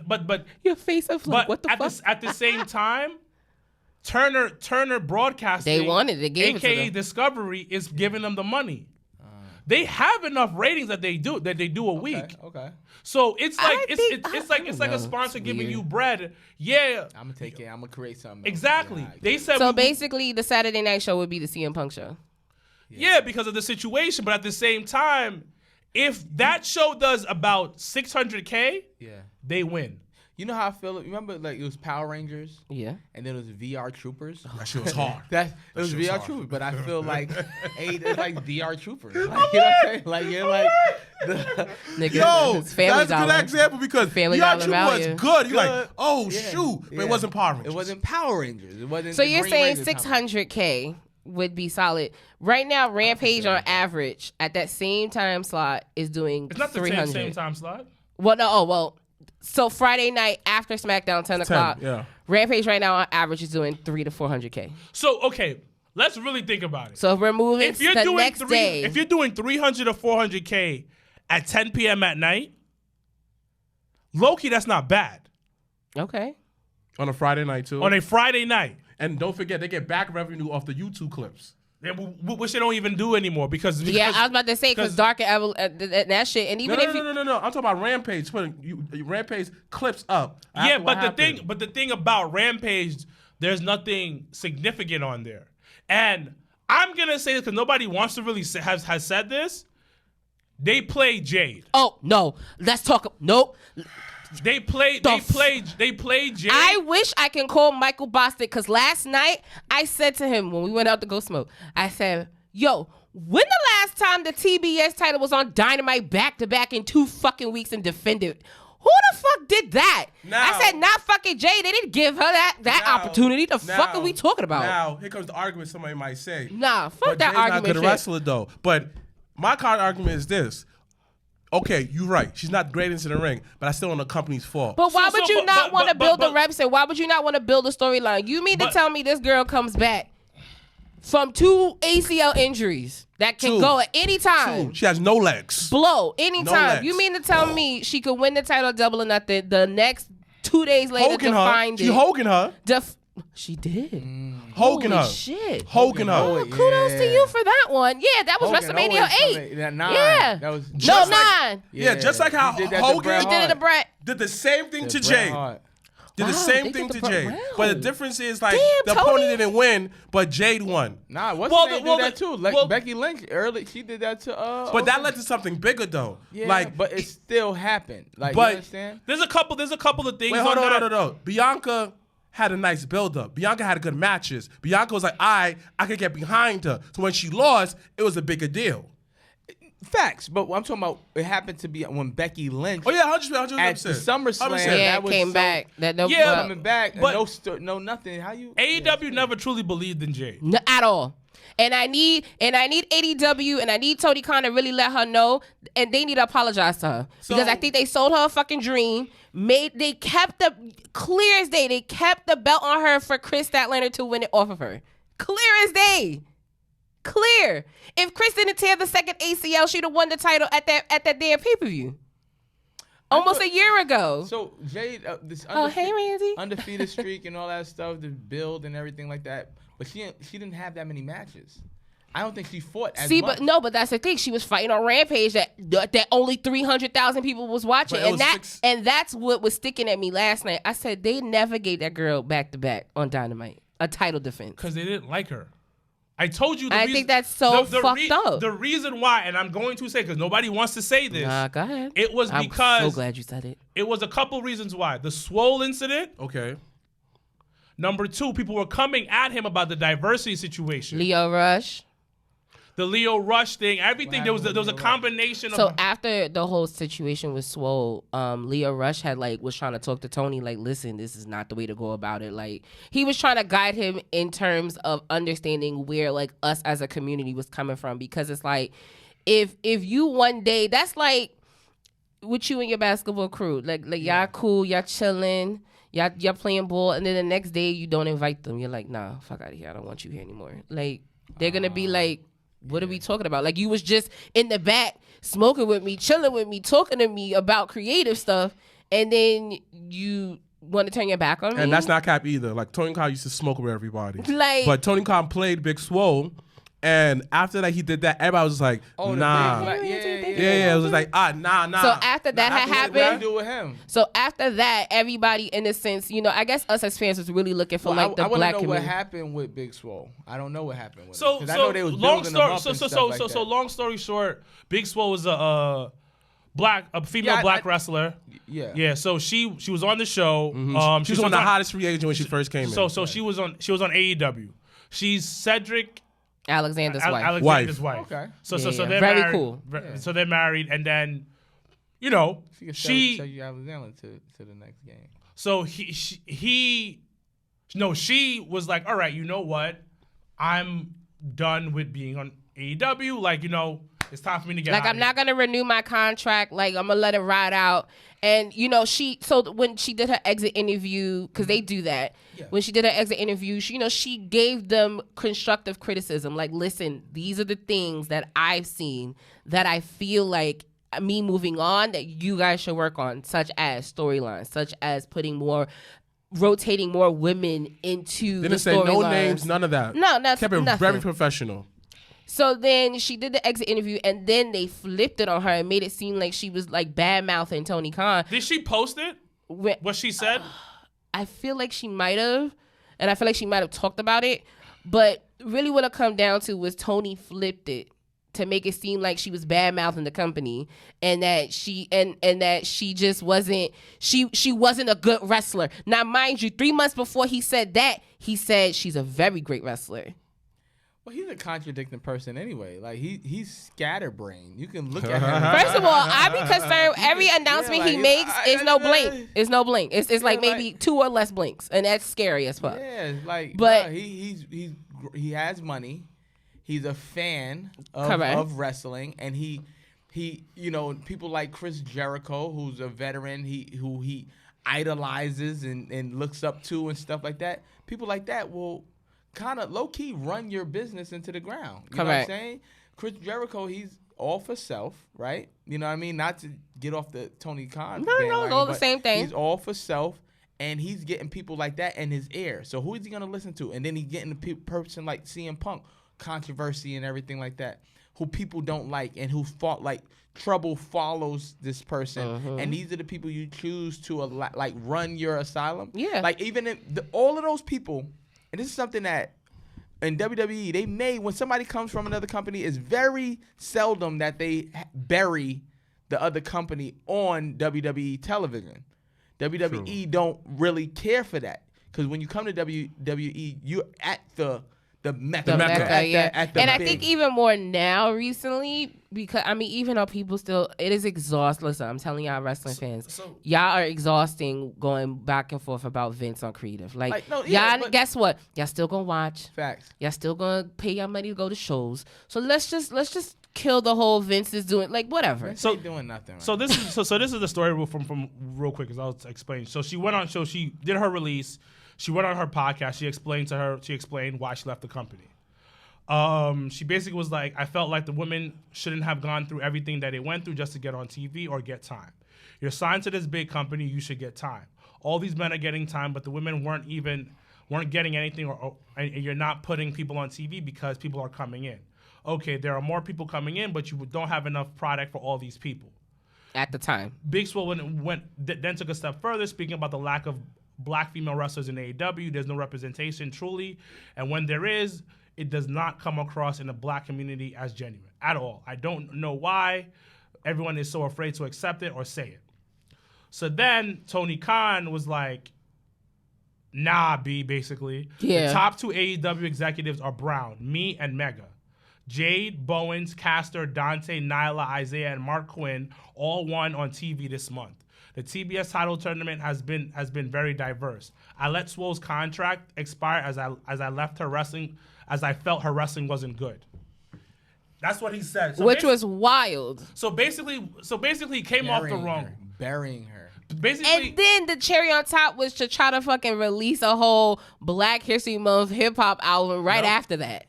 but your face of like, what the fuck? At the same time, Turner Broadcasting, they wanted it. Gave AKA it to them. Discovery, is giving them the money. They have enough ratings that they do a week. Okay. So it's like it's like a sponsor giving you bread. Yeah. I'm gonna take it. I'm gonna create something. Exactly. Yeah, they said so. Basically, the Saturday night show would be the CM Punk show. Yeah, because of the situation. But at the same time, if that show does about 600K, they win. You know how I feel? Remember, like, it was Power Rangers? Yeah. And then it was VR Troopers? That shit was hard. It was VR Troopers, but I feel like, it's like DR Troopers. Like, you know what I'm saying? Like, you're like... Yo, that's a good example because VR Troopers was good. You're like, oh, shoot. But it wasn't Power Rangers. It wasn't Power Rangers. It wasn't. So you're saying 600K would be solid. Right now, Rampage on average at that same time slot is doing 300. It's not the same time slot. Well, no. So Friday night after SmackDown, 10 o'clock, Rampage right now on average is doing 300 to 400K. So, okay, let's really think about it. So if we're moving to the next day. If you're doing 300 to 400K at 10 p.m. at night, low-key, that's not bad. Okay. On a Friday night, too. On a Friday night. And don't forget, they get back revenue off the YouTube clips. Which they don't even do anymore because I was about to say because Dark and that shit, and even no, I'm talking about Rampage putting Rampage clips up. Yeah, but the thing about Rampage, there's nothing significant on there, and I'm gonna say this because nobody wants to really has said this. They play Jade. Oh no, let's talk. Nope. They played Jade. I wish I can call Michael Bostic because last night I said to him when we went out to go smoke, I said, yo, when the last time the TBS title was on Dynamite back-to-back in 2 fucking weeks and defended? Who the fuck did that? I said, not fucking Jay. They didn't give her that opportunity. The fuck are we talking about? Now, here comes the argument somebody might say. Nah, fuck but that Jay's argument. Not good wrestler, though. But my kind of argument is this. Okay, you're right. She's not great into the ring, but I still on the company's fault. But why would you not want to build the reps and why would you not want to build a storyline? You mean to tell me this girl comes back from 2 ACL injuries that can go at any time? She has no legs. Blow anytime. You mean to tell me she could win the title Double or Nothing the next 2 days later to find it? She holding her. She did. Holding her. Shit. Holding her. Oh, kudos to you for that one. Yeah, that was WrestleMania 8. Yeah. That was 9. Yeah, just like how Hogan did it to Brett. Did the same thing to Jay. Did the same thing to Jade. Wow. But the difference is, like, Damn, the Tony. opponent didn't win, but Jade won. Nah, what's Well, did that too? Becky Lynch early, she did that to. But that led to something bigger, though. Yeah, like, but it still happened. Like, but- you understand? There's a couple of things. Wait, hold on, no. Bianca had a nice build-up. Bianca had good matches. Bianca was like, I could get behind her. So when she lost, it was a bigger deal. Facts, but I'm talking about it happened to be when Becky Lynch. Oh, yeah, 100%. At the SummerSlam, Yeah, that was came so, back. That no, Yeah, coming back, but- no nothing. How you? AEW never truly believed in Jade. no, at all. And I need AEW and I need Tony Khan to really let her know, and they need to apologize to her because I think they sold her a fucking dream. They kept the clear as day. They kept the belt on her for Chris Statlander to win it off of her. Clear as day. Clear. If Chris didn't tear the second ACL, she'd have won the title at that damn pay-per-view. Almost a year ago. So Jade, this Hey Randy. undefeated streak and all that stuff, the build and everything like that, but she didn't have that many matches. I don't think she fought as much. But that's the thing. She was fighting on Rampage that only 300,000 people was watching, and that's what was sticking at me last night. I said they never gave that girl back to back on Dynamite a title defense Because they didn't like her. I told you. I think that's so fucked up. The reason why, and I'm going to say because nobody wants to say this. Go ahead. It was I'm because so glad you said it. It was a couple reasons why. The Swole incident. Okay. Number 2, people were coming at him about the diversity situation. Leo Rush. The Leo Rush thing, everything. There was a combination So of. after the whole situation with Swole, Leo Rush was trying to talk to Tony, like, listen, this is not the way to go about it. Like, he was trying to guide him in terms of understanding where, like, us as a community was coming from, because it's like, if you one day, that's like with you and your basketball crew, like y'all cool, y'all chilling, y'all playing ball, and then the next day you don't invite them. You're like, nah, fuck out of here, I don't want you here anymore. Like, they're gonna be like, what are we talking about? Like, you was just in the back smoking with me, chilling with me, talking to me about creative stuff, and then you want to turn your back on me? And that's not cap either. Like, Tony Khan used to smoke with everybody. Like, but Tony Khan played Big Swole, and after that he did that, everybody was just like, nah. Yeah, it was like, nah. So after that had What happened, do with him? so after that, everybody, in a sense, I guess us as fans was really looking for the I black want to know community. what happened with Big Swole. I don't know what happened with So him. 'Cause I know they was long building story. him up So and so stuff so like so that. so long story short, Big Swole was a female black wrestler. Yeah. Yeah. So she was on the show. She was one of the hottest free agents when she first came in. So she was on AEW. She's Cedric Alexander's wife. Alexander's wife. Okay. So Yeah, they're very married. cool. So they're married, and then, She can she. sell you Alexander to the next game. So she was like, all right, you know what? I'm done with being on AEW. Like, it's time for me to get out I'm not gonna renew my contract. Like, I'm gonna let it ride out. And so when she did her exit interview, because they do that. Yeah. When she did her exit interview, she gave them constructive criticism. Like, listen, these are the things that I've seen that I feel like me moving on that you guys should work on, such as storylines, such as rotating more women into the storylines. Didn't say no names, none of that. No, that's kept it nothing. very professional. So then she did the exit interview, and then they flipped it on her and made it seem like she was like bad-mouthing Tony Khan. Did she post it? What she said? I feel like she might have, and I feel like she might have talked about it. But really what it come down to was Tony flipped it to make it seem like she was bad-mouthing the company, and that she just wasn't, she wasn't a good wrestler. Now, mind you, 3 months before he said that, he said she's a very great wrestler. Well, he's a contradicting person anyway. Like, he's scatterbrained. You can look at him. First of all, I be concerned every announcement he makes is no blink. It's no blink. It's like maybe 2 or less blinks, and that's scary as fuck. Yeah, like, but he has money. He's a fan Correct. of wrestling, and he people like Chris Jericho, who's a veteran, who he idolizes and looks up to and stuff like that. People like that will kind of low-key run your business into the ground. You know what I'm saying? Chris Jericho, he's all for self, right? You know what I mean? Not to get off the Tony Khan. No, all the same thing. He's all for self, and he's getting people like that in his ear. So who is he going to listen to? And then he's getting a person like CM Punk, controversy and everything like that. who people don't like and who fought like trouble follows this person, and these are the people you choose to like run your asylum. Yeah, like even if all of those people, and this is something that in WWE they made when somebody comes from another company, it's very seldom that they bury the other company on WWE television. WWE don't really care for that because when you come to WWE, you're at the Mecca. And I big. think even more now recently, because I mean, even though people still, it is exhausting. Listen, I'm telling y'all wrestling fans, y'all are exhausting going back and forth about Vince on creative. Y'all, guess what? Y'all still gonna watch. Facts. Y'all still gonna pay your money to go to shows. So let's just kill the whole Vince is doing, like, whatever. Vince ain't doing nothing. Right? So this is the story from real quick, because I'll explain. So she went on. So she did her release. She went on her podcast. She explained why she left the company. She basically was like, I felt like the women shouldn't have gone through everything that they went through just to get on TV or get time. You're signed to this big company. You should get time. All these men are getting time, but the women weren't getting anything, and you're not putting people on TV because people are coming in. Okay, there are more people coming in, but you don't have enough product for all these people. At the time. Big Swole then took a step further, speaking about the lack of black female wrestlers in AEW. There's no representation truly, and when there is, it does not come across in the black community as genuine at all. I don't know why everyone is so afraid to accept it or say it. So then Tony Khan was like, nah, B, basically. Yeah. The top 2 AEW executives are Brown, me, and Mega. Jade, Bowens, Caster, Dante, Nyla, Isaiah, and Mark Quinn all won on TV this month. The TBS title tournament has been very diverse. I let Swole's contract expire as I left her wrestling, as I felt her wrestling wasn't good. That's what he said. Which was wild. So basically he came off the wrong. Burying her. Basically, and then the cherry on top was to try to fucking release a whole Black History Month hip hop album right after that.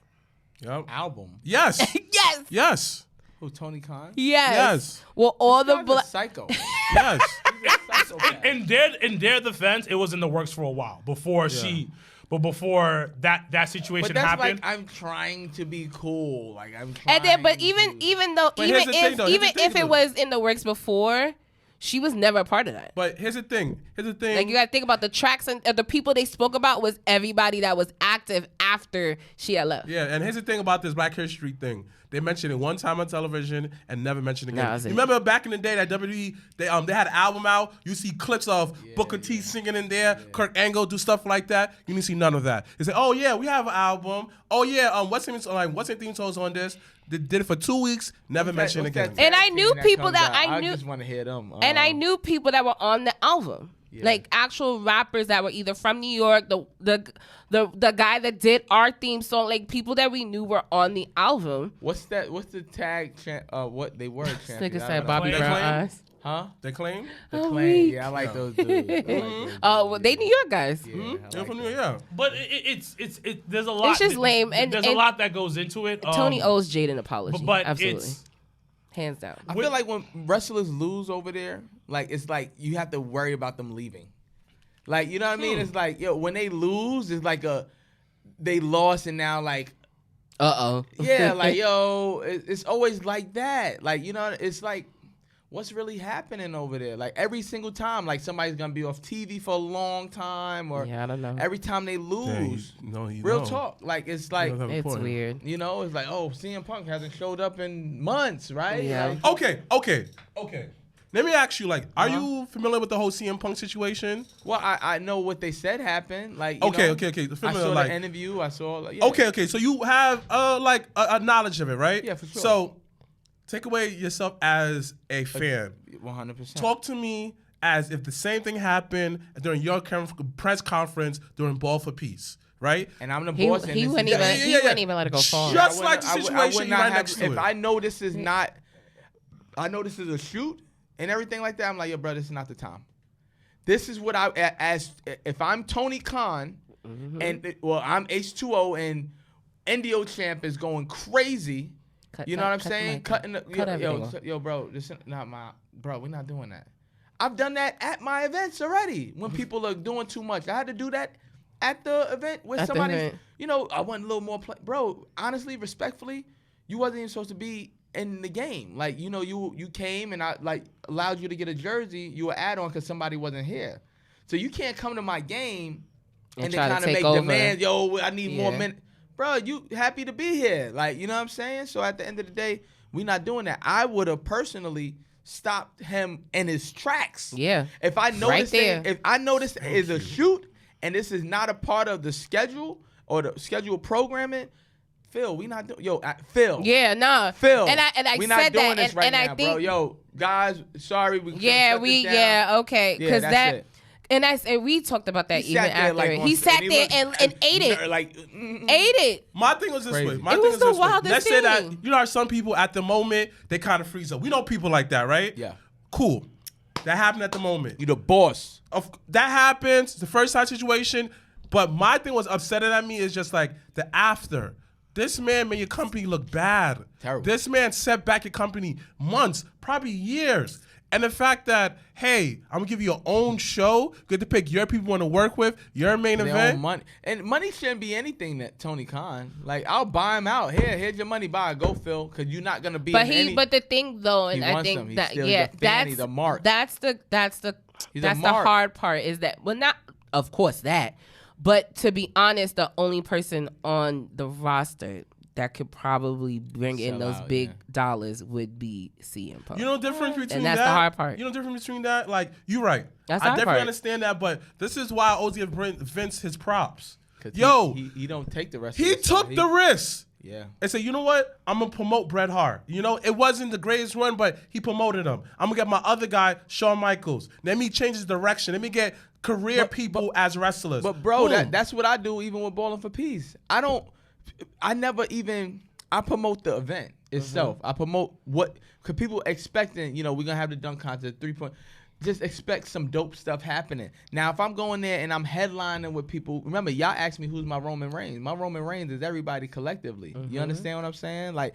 Yep. Album. Yes. Yes. Yes. Who, Tony Khan? Yes. Well, all the black psycho. Yes. in their defense, it was in the works for a while before before that situation but that's happened. Like, I'm trying to be cool. Like I'm trying. And then, but even if it was in the works before, she was never a part of that. But here's the thing. Like, you got to think about the tracks and the people they spoke about was everybody that was active after she had left. Yeah, and here's the thing about this Black History thing. They mentioned it one time on television and never mentioned it again. You remember back in the day that WWE, they had an album out. You see clips of Booker T singing in there, Kurt Angle do stuff like that. You didn't see none of that. They say, oh yeah, we have an album. Oh yeah, what's your theme songs on this? They did it for 2 weeks, never mentioned it again. And I knew people that I knew. I just want to hear them. And I knew people that were on the album. Yeah. Like actual rappers that were either from New York, the guy that did our theme song, like people that we knew were on the album. What's that? What's the tag? What they were? This nigga said Bobby Brown Eyes. Huh? They claim? The Claim. Yeah, I like those dudes. Oh, well, they New York guys. Yeah, they're from New York. Yeah. But it's there's a lot. It's just lame, and there's a lot that goes into it. Tony owes Jade an apology. But absolutely. Hands down. I feel like when wrestlers lose over there, like it's like you have to worry about them leaving. Like, you know what I mean? It's like, yo, when they lose, it's like they lost and now like, yeah, like, yo, it's always like that. Like, you know, it's like, what's really happening over there? Like every single time, like somebody's gonna be off TV for a long time, or I don't know. Every time they lose, you real talk, like it's like it's weird. You know, it's like, oh, CM Punk hasn't showed up in months, right? Yeah. Like, Okay. Let me ask you, like, are you familiar with the whole CM Punk situation? Well, I know what they said happened. Like, okay. Familiar, I saw the interview. I saw. Like, Okay. So you have like a knowledge of it, right? Yeah, for sure. So take away yourself as a fan. 100%. Talk to me as if the same thing happened during your press conference during Ball for Peace, right? And I'm the boss. He wouldn't even let it go far. Just like the situation right next to it. If I know this is not, I know this is a shoot and everything like that, I'm like, yo, bro, this is not the time. This is what if I'm Tony Khan, and I'm H2O and NDO Champ is going crazy. You know what I'm saying? Yo, bro, this is not bro, we're not doing that. I've done that at my events already when people are doing too much. I had to do that at the event with somebody. You know, I want a little more play. Bro, honestly, respectfully, you wasn't even supposed to be in the game. Like, you know, you came and I like allowed you to get a jersey. You were add-on because somebody wasn't here. So you can't come to my game and then kind of make demands. Yo, I need more minutes. Bro, you happy to be here. Like, you know what I'm saying? So at the end of the day, we not doing that. I would have personally stopped him in his tracks. Yeah. If I noticed if I noticed it's a shoot and this is not a part of the schedule or the scheduled programming, Phil, we not doing Phil. Yeah, nah. Phil. And I we said not doing that this right and now, I think bro. Yo, guys, sorry we okay. Because it. And we talked about that even after he sat there and ate it. Like, ate it. My thing was this way. It was the wildest Let's say that, thing. you know how some people at the moment, they kind of freeze up. We know people like that, right? Yeah. Cool. That happened at the moment. You the boss. That happens. It's the first time situation. But my thing was upsetting at me is just like the after. This man made your company look bad. Terrible. This man set back your company months, probably years. And the fact that, hey, I'm gonna give you your own show, get to pick your people you want to work with, your main event. Money. And money shouldn't be anything that Tony Khan. Like, I'll buy him out. Here's your money. Buy it. Go, Phil, because you're not gonna be. But the thing though, and I think that that's the mark. That's the hard part is that not of course that, but to be honest, the only person on the roster that could probably bring in those big dollars would be CM Punk. You know the difference between and that's that? the hard part. You know the difference between that? Like, you're right. That's I the hard definitely part. understand that, but this is why I always give Vince his props. Yo, he don't take the rest. He took the risk. Yeah. And said, you know what? I'm going to promote Bret Hart. You know, it wasn't the greatest run, but he promoted him. I'm going to get my other guy, Shawn Michaels. Let me change his direction. Let me get career people as wrestlers. But, bro, that's what I do even with Ballin' for Peace. I promote the event itself. I promote because people expecting, you know, we're going to have the dunk contest, 3-point. Just expect some dope stuff happening. Now, if I'm going there and I'm headlining with people, remember, y'all asked me who's my Roman Reigns. My Roman Reigns is everybody collectively. You understand what I'm saying? Like,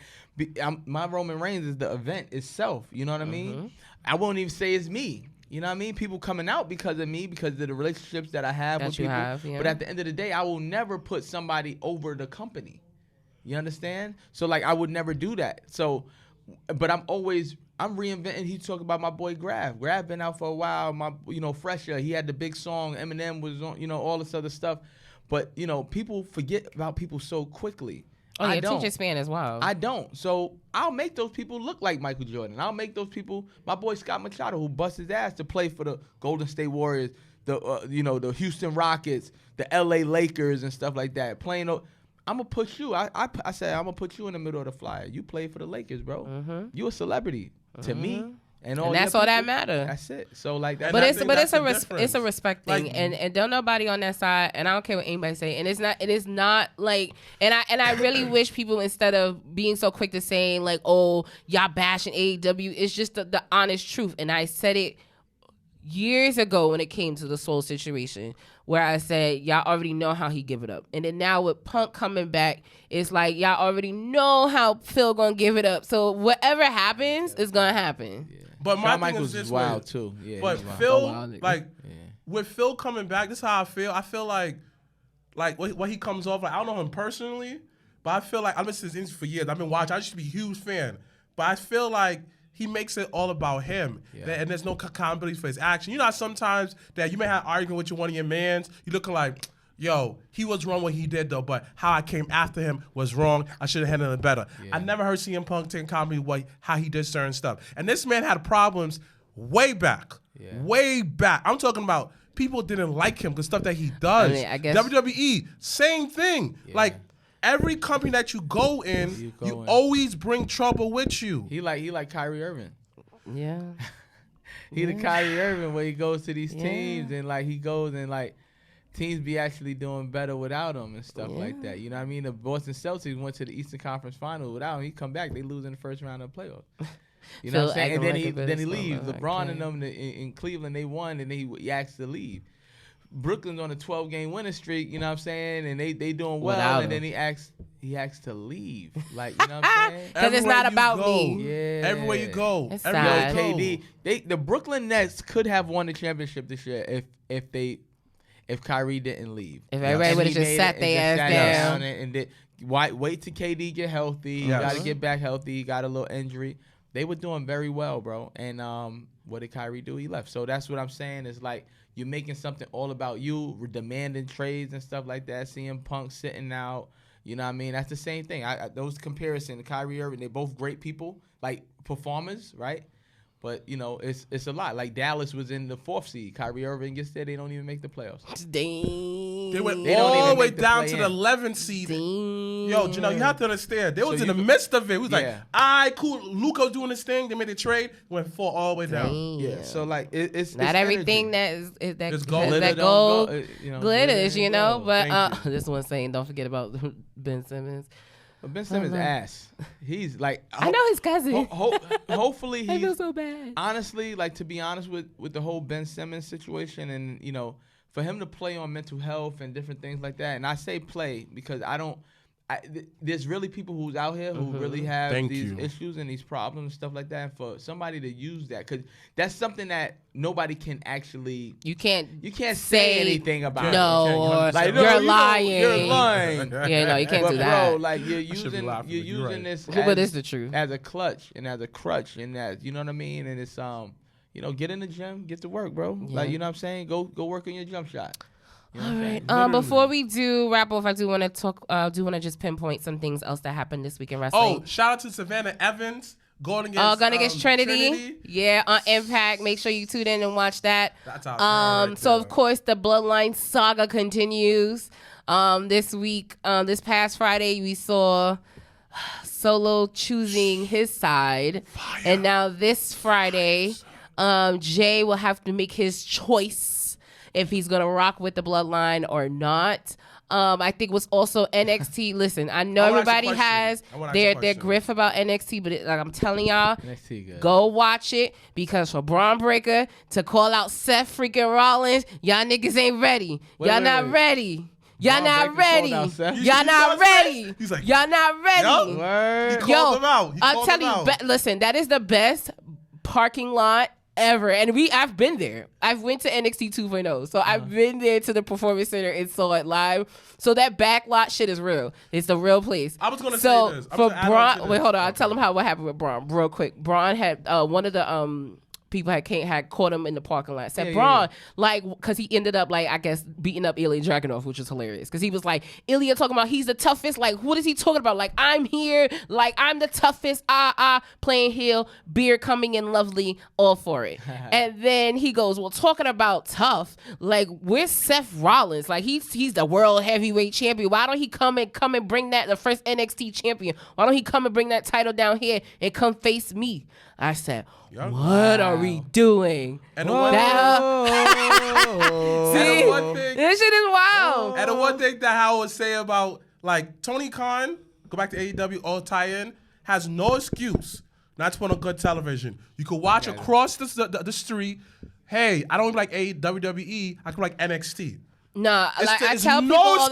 my Roman Reigns is the event itself. You know what I mean? I won't even say it's me. You know what I mean? People coming out because of me, because of the relationships that I have with people. But at the end of the day, I will never put somebody over the company. You understand? So, like, I would never do that. So, but I'm reinventing. He talked about my boy Grav. Grav been out for a while. Fresher. He had the big song. Eminem was on, all this other stuff. But, people forget about people so quickly. Oh, yeah, attention span as well. I don't. So I'll make those people look like Michael Jordan. I'll make those people, my boy Scott Machado, who bust his ass to play for the Golden State Warriors, the Houston Rockets, the LA Lakers and stuff like that. I'm going to put you. I said, I'm going to put you in the middle of the flyer. You play for the Lakers, bro. You a celebrity to me. And that's all that matters. That's it. So like that. But it's a respect thing, like, and don't nobody on that side. And I don't care what anybody say. And it is not like. And I really wish people, instead of being so quick to saying like, oh, y'all bashing AEW, it's just the honest truth. And I said it years ago when it came to the Soul situation, where I said y'all already know how he give it up, and then now with Punk coming back, it's like y'all already know how Phil gonna give it up. So whatever happens is gonna happen. Yeah. But my Shawn Michaels is is wild too. Yeah, but Phil, with Phil coming back, this is how I feel. I feel like what he comes off. Like, I don't know him personally, but I feel like I've been since for years. I've been watching. I used to be a huge fan, but I feel like he makes it all about him, and there's no accountability for his action. You know how sometimes that you may have arguing with one of your mans, you looking like, yo, he was wrong what he did though, but how I came after him was wrong. I should have handled it better. Yeah. I never heard CM Punk taking accountability how he did certain stuff. And this man had problems way back. Way back. I'm talking about people didn't like him because stuff that he does. I guess WWE, same thing. Yeah. Like, every company that you go in, you always bring trouble with you. He like Kyrie Irving. Yeah. He the Kyrie Irving where he goes to these teams and like he goes and like teams be actually doing better without him and stuff like that. You know what I mean? The Boston Celtics went to the Eastern Conference Final without him. He come back, they lose in the first round of the playoffs. You know what I'm saying? And then he leaves. LeBron and them in Cleveland, they won, and then he asked to leave. Brooklyn's on a 12-game winning streak, you know what I'm saying? And they doing well, and then he asks to leave. Like, you know what I'm saying? Because it's not about me. Yeah. Everywhere you go. It's sad. KD, the Brooklyn Nets could have won the championship this year if if Kyrie didn't leave. If everybody would have just sat their ass down. And did, wait till KD get healthy. You got to get back healthy. He got a little injury. They were doing very well, bro. And what did Kyrie do? He left. So that's what I'm saying is like you're making something all about you, demanding trades and stuff like that. CM Punk sitting out. You know what I mean? That's the same thing. Those comparisons, Kyrie Irving, they're both great people, like performers, right? But, you know, it's a lot. Like Dallas was in the 4th seed. Kyrie Irving gets there, they don't even make the playoffs. Dang. They went all the way down to the 11th seed. Dang. Yo, you know, you have to understand. They was in the midst of it. It was like, all right, cool. Luka was doing his thing. They made a trade. Went 4 all the way down. Yeah. So, like, it's not everything energy. that It's gold. that gold glitters, you know. Gold. But this one saying, don't forget about Ben Simmons. But Ben Simmons' ass. He's like, I know his cousin. Hopefully I feel he's so bad. honestly, like, to be honest with the whole Ben Simmons situation, and you know, for him to play on mental health and different things like that. And I say play because there's really people who's out here who really have these issues and these problems and stuff like that. And for somebody to use that, because that's something that nobody can actually. You can't say anything about. No, it. Like, you're lying. You're lying. Yeah, no, you can't do that. Bro, like you're using this. But it's the truth. As a clutch and as a crutch and as you know what I mean. And it's you know, get in the gym, get to work, bro. Yeah. Like you know what I'm saying. Go work on your jump shot. You know all right. Before we do wrap off, I do want to talk. Do want to just pinpoint some things else that happened this week in wrestling. Oh, shout out to Savannah Evans going against Trinity. Yeah, on Impact. Make sure you tune in and watch that. That's awesome. So of course the Bloodline saga continues. This week, this past Friday, we saw Solo choosing his side, and now this Friday, Jay will have to make his choice if he's going to rock with the Bloodline or not. I think was also NXT. Listen, I know everybody has their griff about NXT, but like I'm telling y'all, go watch it, because for Braun Breaker to call out Seth freaking Rollins, y'all niggas ain't ready. Y'all not ready. Y'all not ready. Y'all not ready. He's like, y'all not ready. He called him out. I'll tell you, listen, that is the best parking lot ever. And I've been there. I've went to NXT 2.0. So I've been there to the Performance Center and saw it live. So that backlot shit is real. It's the real place. I was going to say this. For Braun, wait, hold on. I'll tell him what happened with Braun real quick. Braun had one of the people had caught him in the parking lot. Said Braun, like, because he ended up, like, I guess, beating up Ilya Dragunov, which was hilarious. Because he was like, Ilya talking about he's the toughest. Like, what is he talking about? Like, I'm here. Like, I'm the toughest. Playing heel. Beer coming in lovely. All for it. And then he goes, well, talking about tough, like, where's Seth Rollins? Like, he's the world heavyweight champion. Why don't he come and bring that, the first NXT champion? Why don't he come and bring that title down here and come face me? I said, what are we doing? And the one thing, this shit is wild. And the one thing that I would say about, like, Tony Khan, go back to AEW, all tie-in, has no excuse not to put on good television. You could watch across the street, hey, I don't like WWE, I can like NXT. No, like I tell people,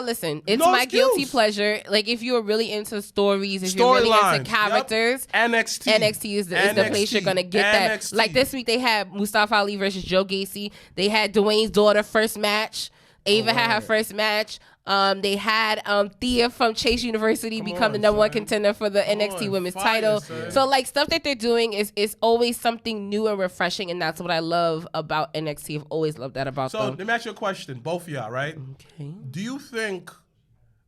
listen, it's my guilty pleasure. Like, if you're really into stories, if you're really into characters, NXT is the place you're gonna get that. Like this week, they had Mustafa Ali versus Joe Gacy. They had Dwayne's daughter first match. Ava had her first match. They had Thea from Chase University become the number one contender for the NXT Women's title. So, like, stuff that they're doing is always something new and refreshing, and that's what I love about NXT. I've always loved that about them. So, let me ask you a question, both of y'all, right? Okay. Do you think,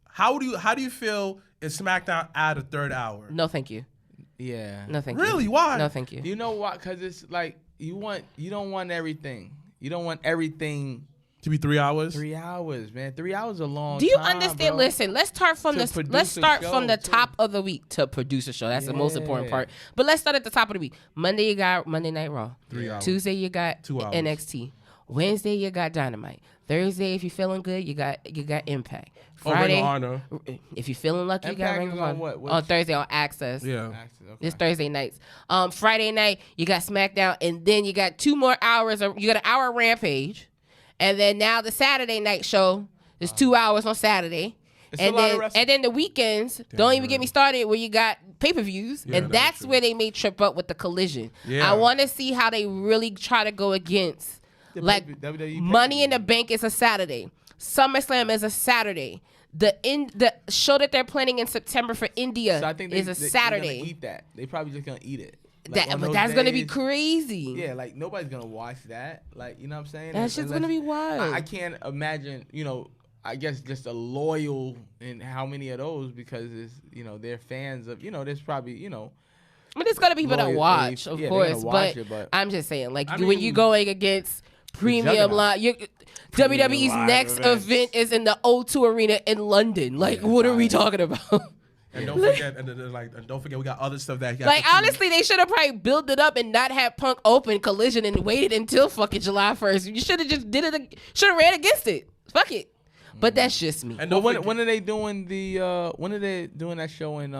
how do you feel is SmackDown at a third hour? No, thank you. Yeah. No, thank you. Really? Why? No, thank you. You know why? Because it's like you don't want everything. You don't want everything to be 3 hours. 3 hours, man. 3 hours is a long time. Do you understand? Bro. Listen, let's start from the too. top of the week to produce a show. That's the most important part. But let's start at the top of the week. Monday you got Monday Night Raw. 3 hours. Tuesday you got 2 hours. NXT. Wednesday you got Dynamite. Thursday, if you're feeling good, you got Impact. Friday, Ring of Honor. If you're feeling lucky, you got Ring of Honor. On Thursday on Access. Yeah. Access, okay. It's Thursday nights. Friday night you got SmackDown, and then you got 2 more hours. You got an hour Rampage. And then now the Saturday night show is 2 hours on Saturday. And then the weekends, don't even get me started where you got pay-per-views. Yeah, and that's where they may trip up with the Collision. Yeah. I want to see how they really try to go against Like WWE Money in the Bank is a Saturday. SummerSlam is a Saturday. The show that they're planning in September for India So I think is a Saturday. They're gonna eat that. They probably just gonna eat it. But that's gonna be crazy. Yeah, like nobody's gonna watch that. Like, you know what I'm saying? That's just gonna be wild. I can't imagine, I guess just a loyal in how many of those, because it's, they're fans of, there's probably, But it's gonna be people that watch, of course. But I'm just saying, like, when you're going against premium line, WWE's next event is in the O2 Arena in London. Like, what are we talking about? And don't forget, we got other stuff that. Like, honestly, they should have probably built it up and not had Punk open Collision and waited until fucking July 1st. You should have just should have ran against it. Fuck it. But that's just me. And when are they doing that show in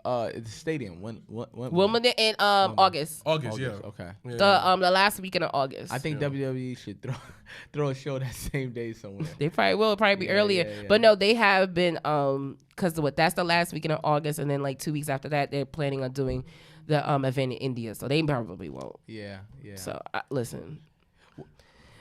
the stadium? When Wimbledon in August. August, yeah. Okay. Yeah. The last weekend of August. I think WWE should throw a show that same day somewhere. They probably will. Probably be earlier. Yeah. But no, they have been because that's the last weekend of August, and then like 2 weeks after that, they're planning on doing the event in India. So they probably won't. Yeah. So listen.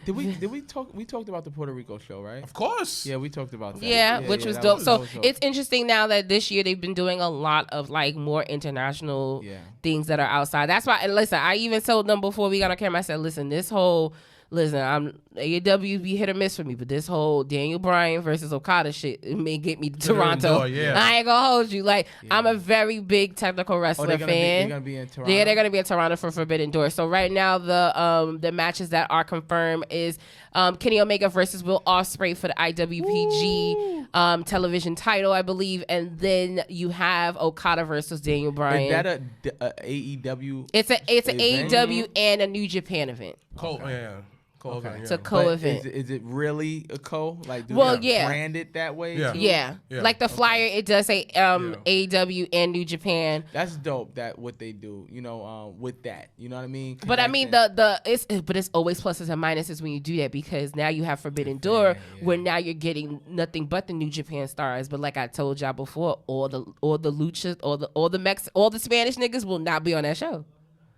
Did we talk? We talked about the Puerto Rico show, right? Of course. Yeah, we talked about that. Yeah, which was dope. So it's interesting now that this year they've been doing a lot of like more international things that are outside. That's why. And listen, I even told them before we got on camera. I said, listen, I'm AEW be hit or miss for me, but this whole Daniel Bryan versus Okada shit, it may get me to Toronto. I ain't gonna hold you. Like, I'm a very big technical wrestler fan. They're gonna be in Toronto. Yeah, they're gonna be in Toronto for Forbidden Door. So right now the matches that are confirmed is Kenny Omega versus Will Ospreay for the IWPG television title, I believe, and then you have Okada versus Daniel Bryan. Is that a AEW? It's an AEW and a New Japan event. Co-event. It's a co-event. Is it really a co? Like, do they brand it that way? Yeah. Like the flyer, it does say AEW and New Japan. That's dope. That what they do. With that. You know what I mean? But I mean it's always pluses and minuses when you do that, because now you have Forbidden Door where now you're getting nothing but the New Japan stars. But like I told y'all before, all the luchas, all the Spanish niggas will not be on that show.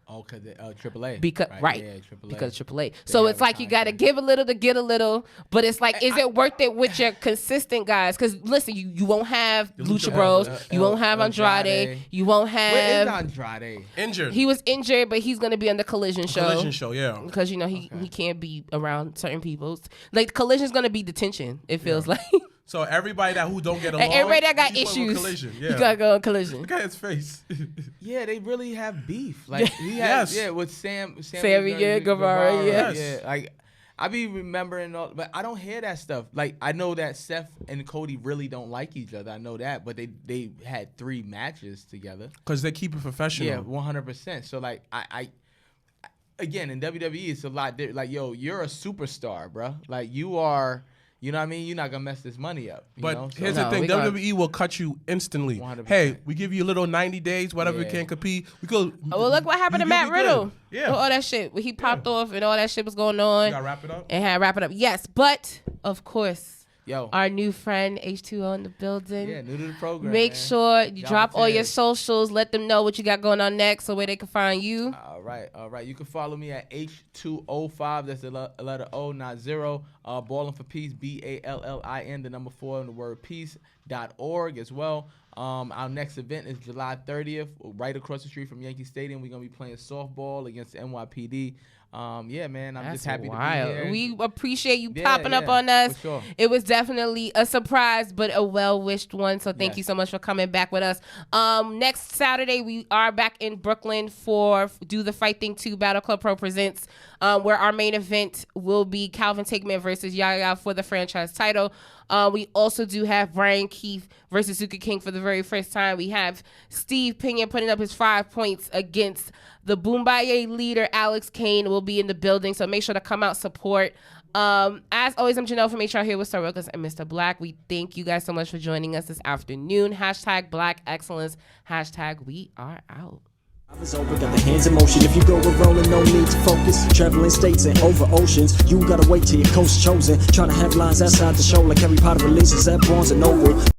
Oh, because AAA. Because AAA. Because AAA. So it's like you got to give a little to get a little, but it's like, is it worth it with your consistent guys? Because listen, you won't have Lucha Bros, you won't have Andrade, you won't have. Where is Andrade? Injured. He was injured, but he's gonna be on the Collision show. Collision show, yeah. Because he can't be around certain people. Like Collision's gonna be detention. It feels like. So everybody who don't get along, everybody that got issues, you gotta go on Collision. Look at his face. Yeah, they really have beef. Like he has, with Sam Guevara, yeah. Like I be remembering all, but I don't hear that stuff. Like I know that Seth and Cody really don't like each other. I know that, but they had 3 matches together because they keep it professional. Yeah, 100%. So like I again in WWE it's a lot. Like you're a superstar, bro. Like you are. You know what I mean? You're not going to mess this money up. Here's the thing. WWE will cut you instantly. 100%. Hey, we give you a little 90 days, whatever you can't compete. We go. Well, look what happened to Matt Riddle. Yeah. All that shit. When he popped off and all that shit was going on. You got to wrap it up? And had to wrap it up. Yes, but, of course, Yo, our new friend H2O in the building. Yeah, new to the program. Make sure you drop all your socials. Let them know what you got going on next, so where they can find you. All right. You can follow me at H205. That's the letter O, not 0. Ballin for Peace, BALLIN, the number 4, and the word peace.org as well. Our next event is July 30th, right across the street from Yankee Stadium. We're gonna be playing softball against NYPD. Yeah, man, I'm just happy to be here. We appreciate you popping up on us. For sure. It was definitely a surprise, but a well-wished one. So thank you so much for coming back with us. Next Saturday, we are back in Brooklyn for Do the Fight Thing 2 Battle Club Pro Presents, where our main event will be Calvin Takeman versus Yaya for the franchise title. We also do have Brian Keith versus Zuka King for the very first time. We have Steve Pinion putting up his 5 points against the Boombaye leader, Alex Kane, will be in the building. So make sure to come out, support. As always, I'm Janelle from HR here with SirWilkins and Mrblacc. We thank you guys so much for joining us this afternoon. #Black Excellence. #We are out. I was over, got the hands in motion. If you go with rolling, no need to focus. Traveling states and over oceans. You gotta wait till your coast chosen. Trying to have lines outside the show like Harry Potter releases at Barnes & Noble.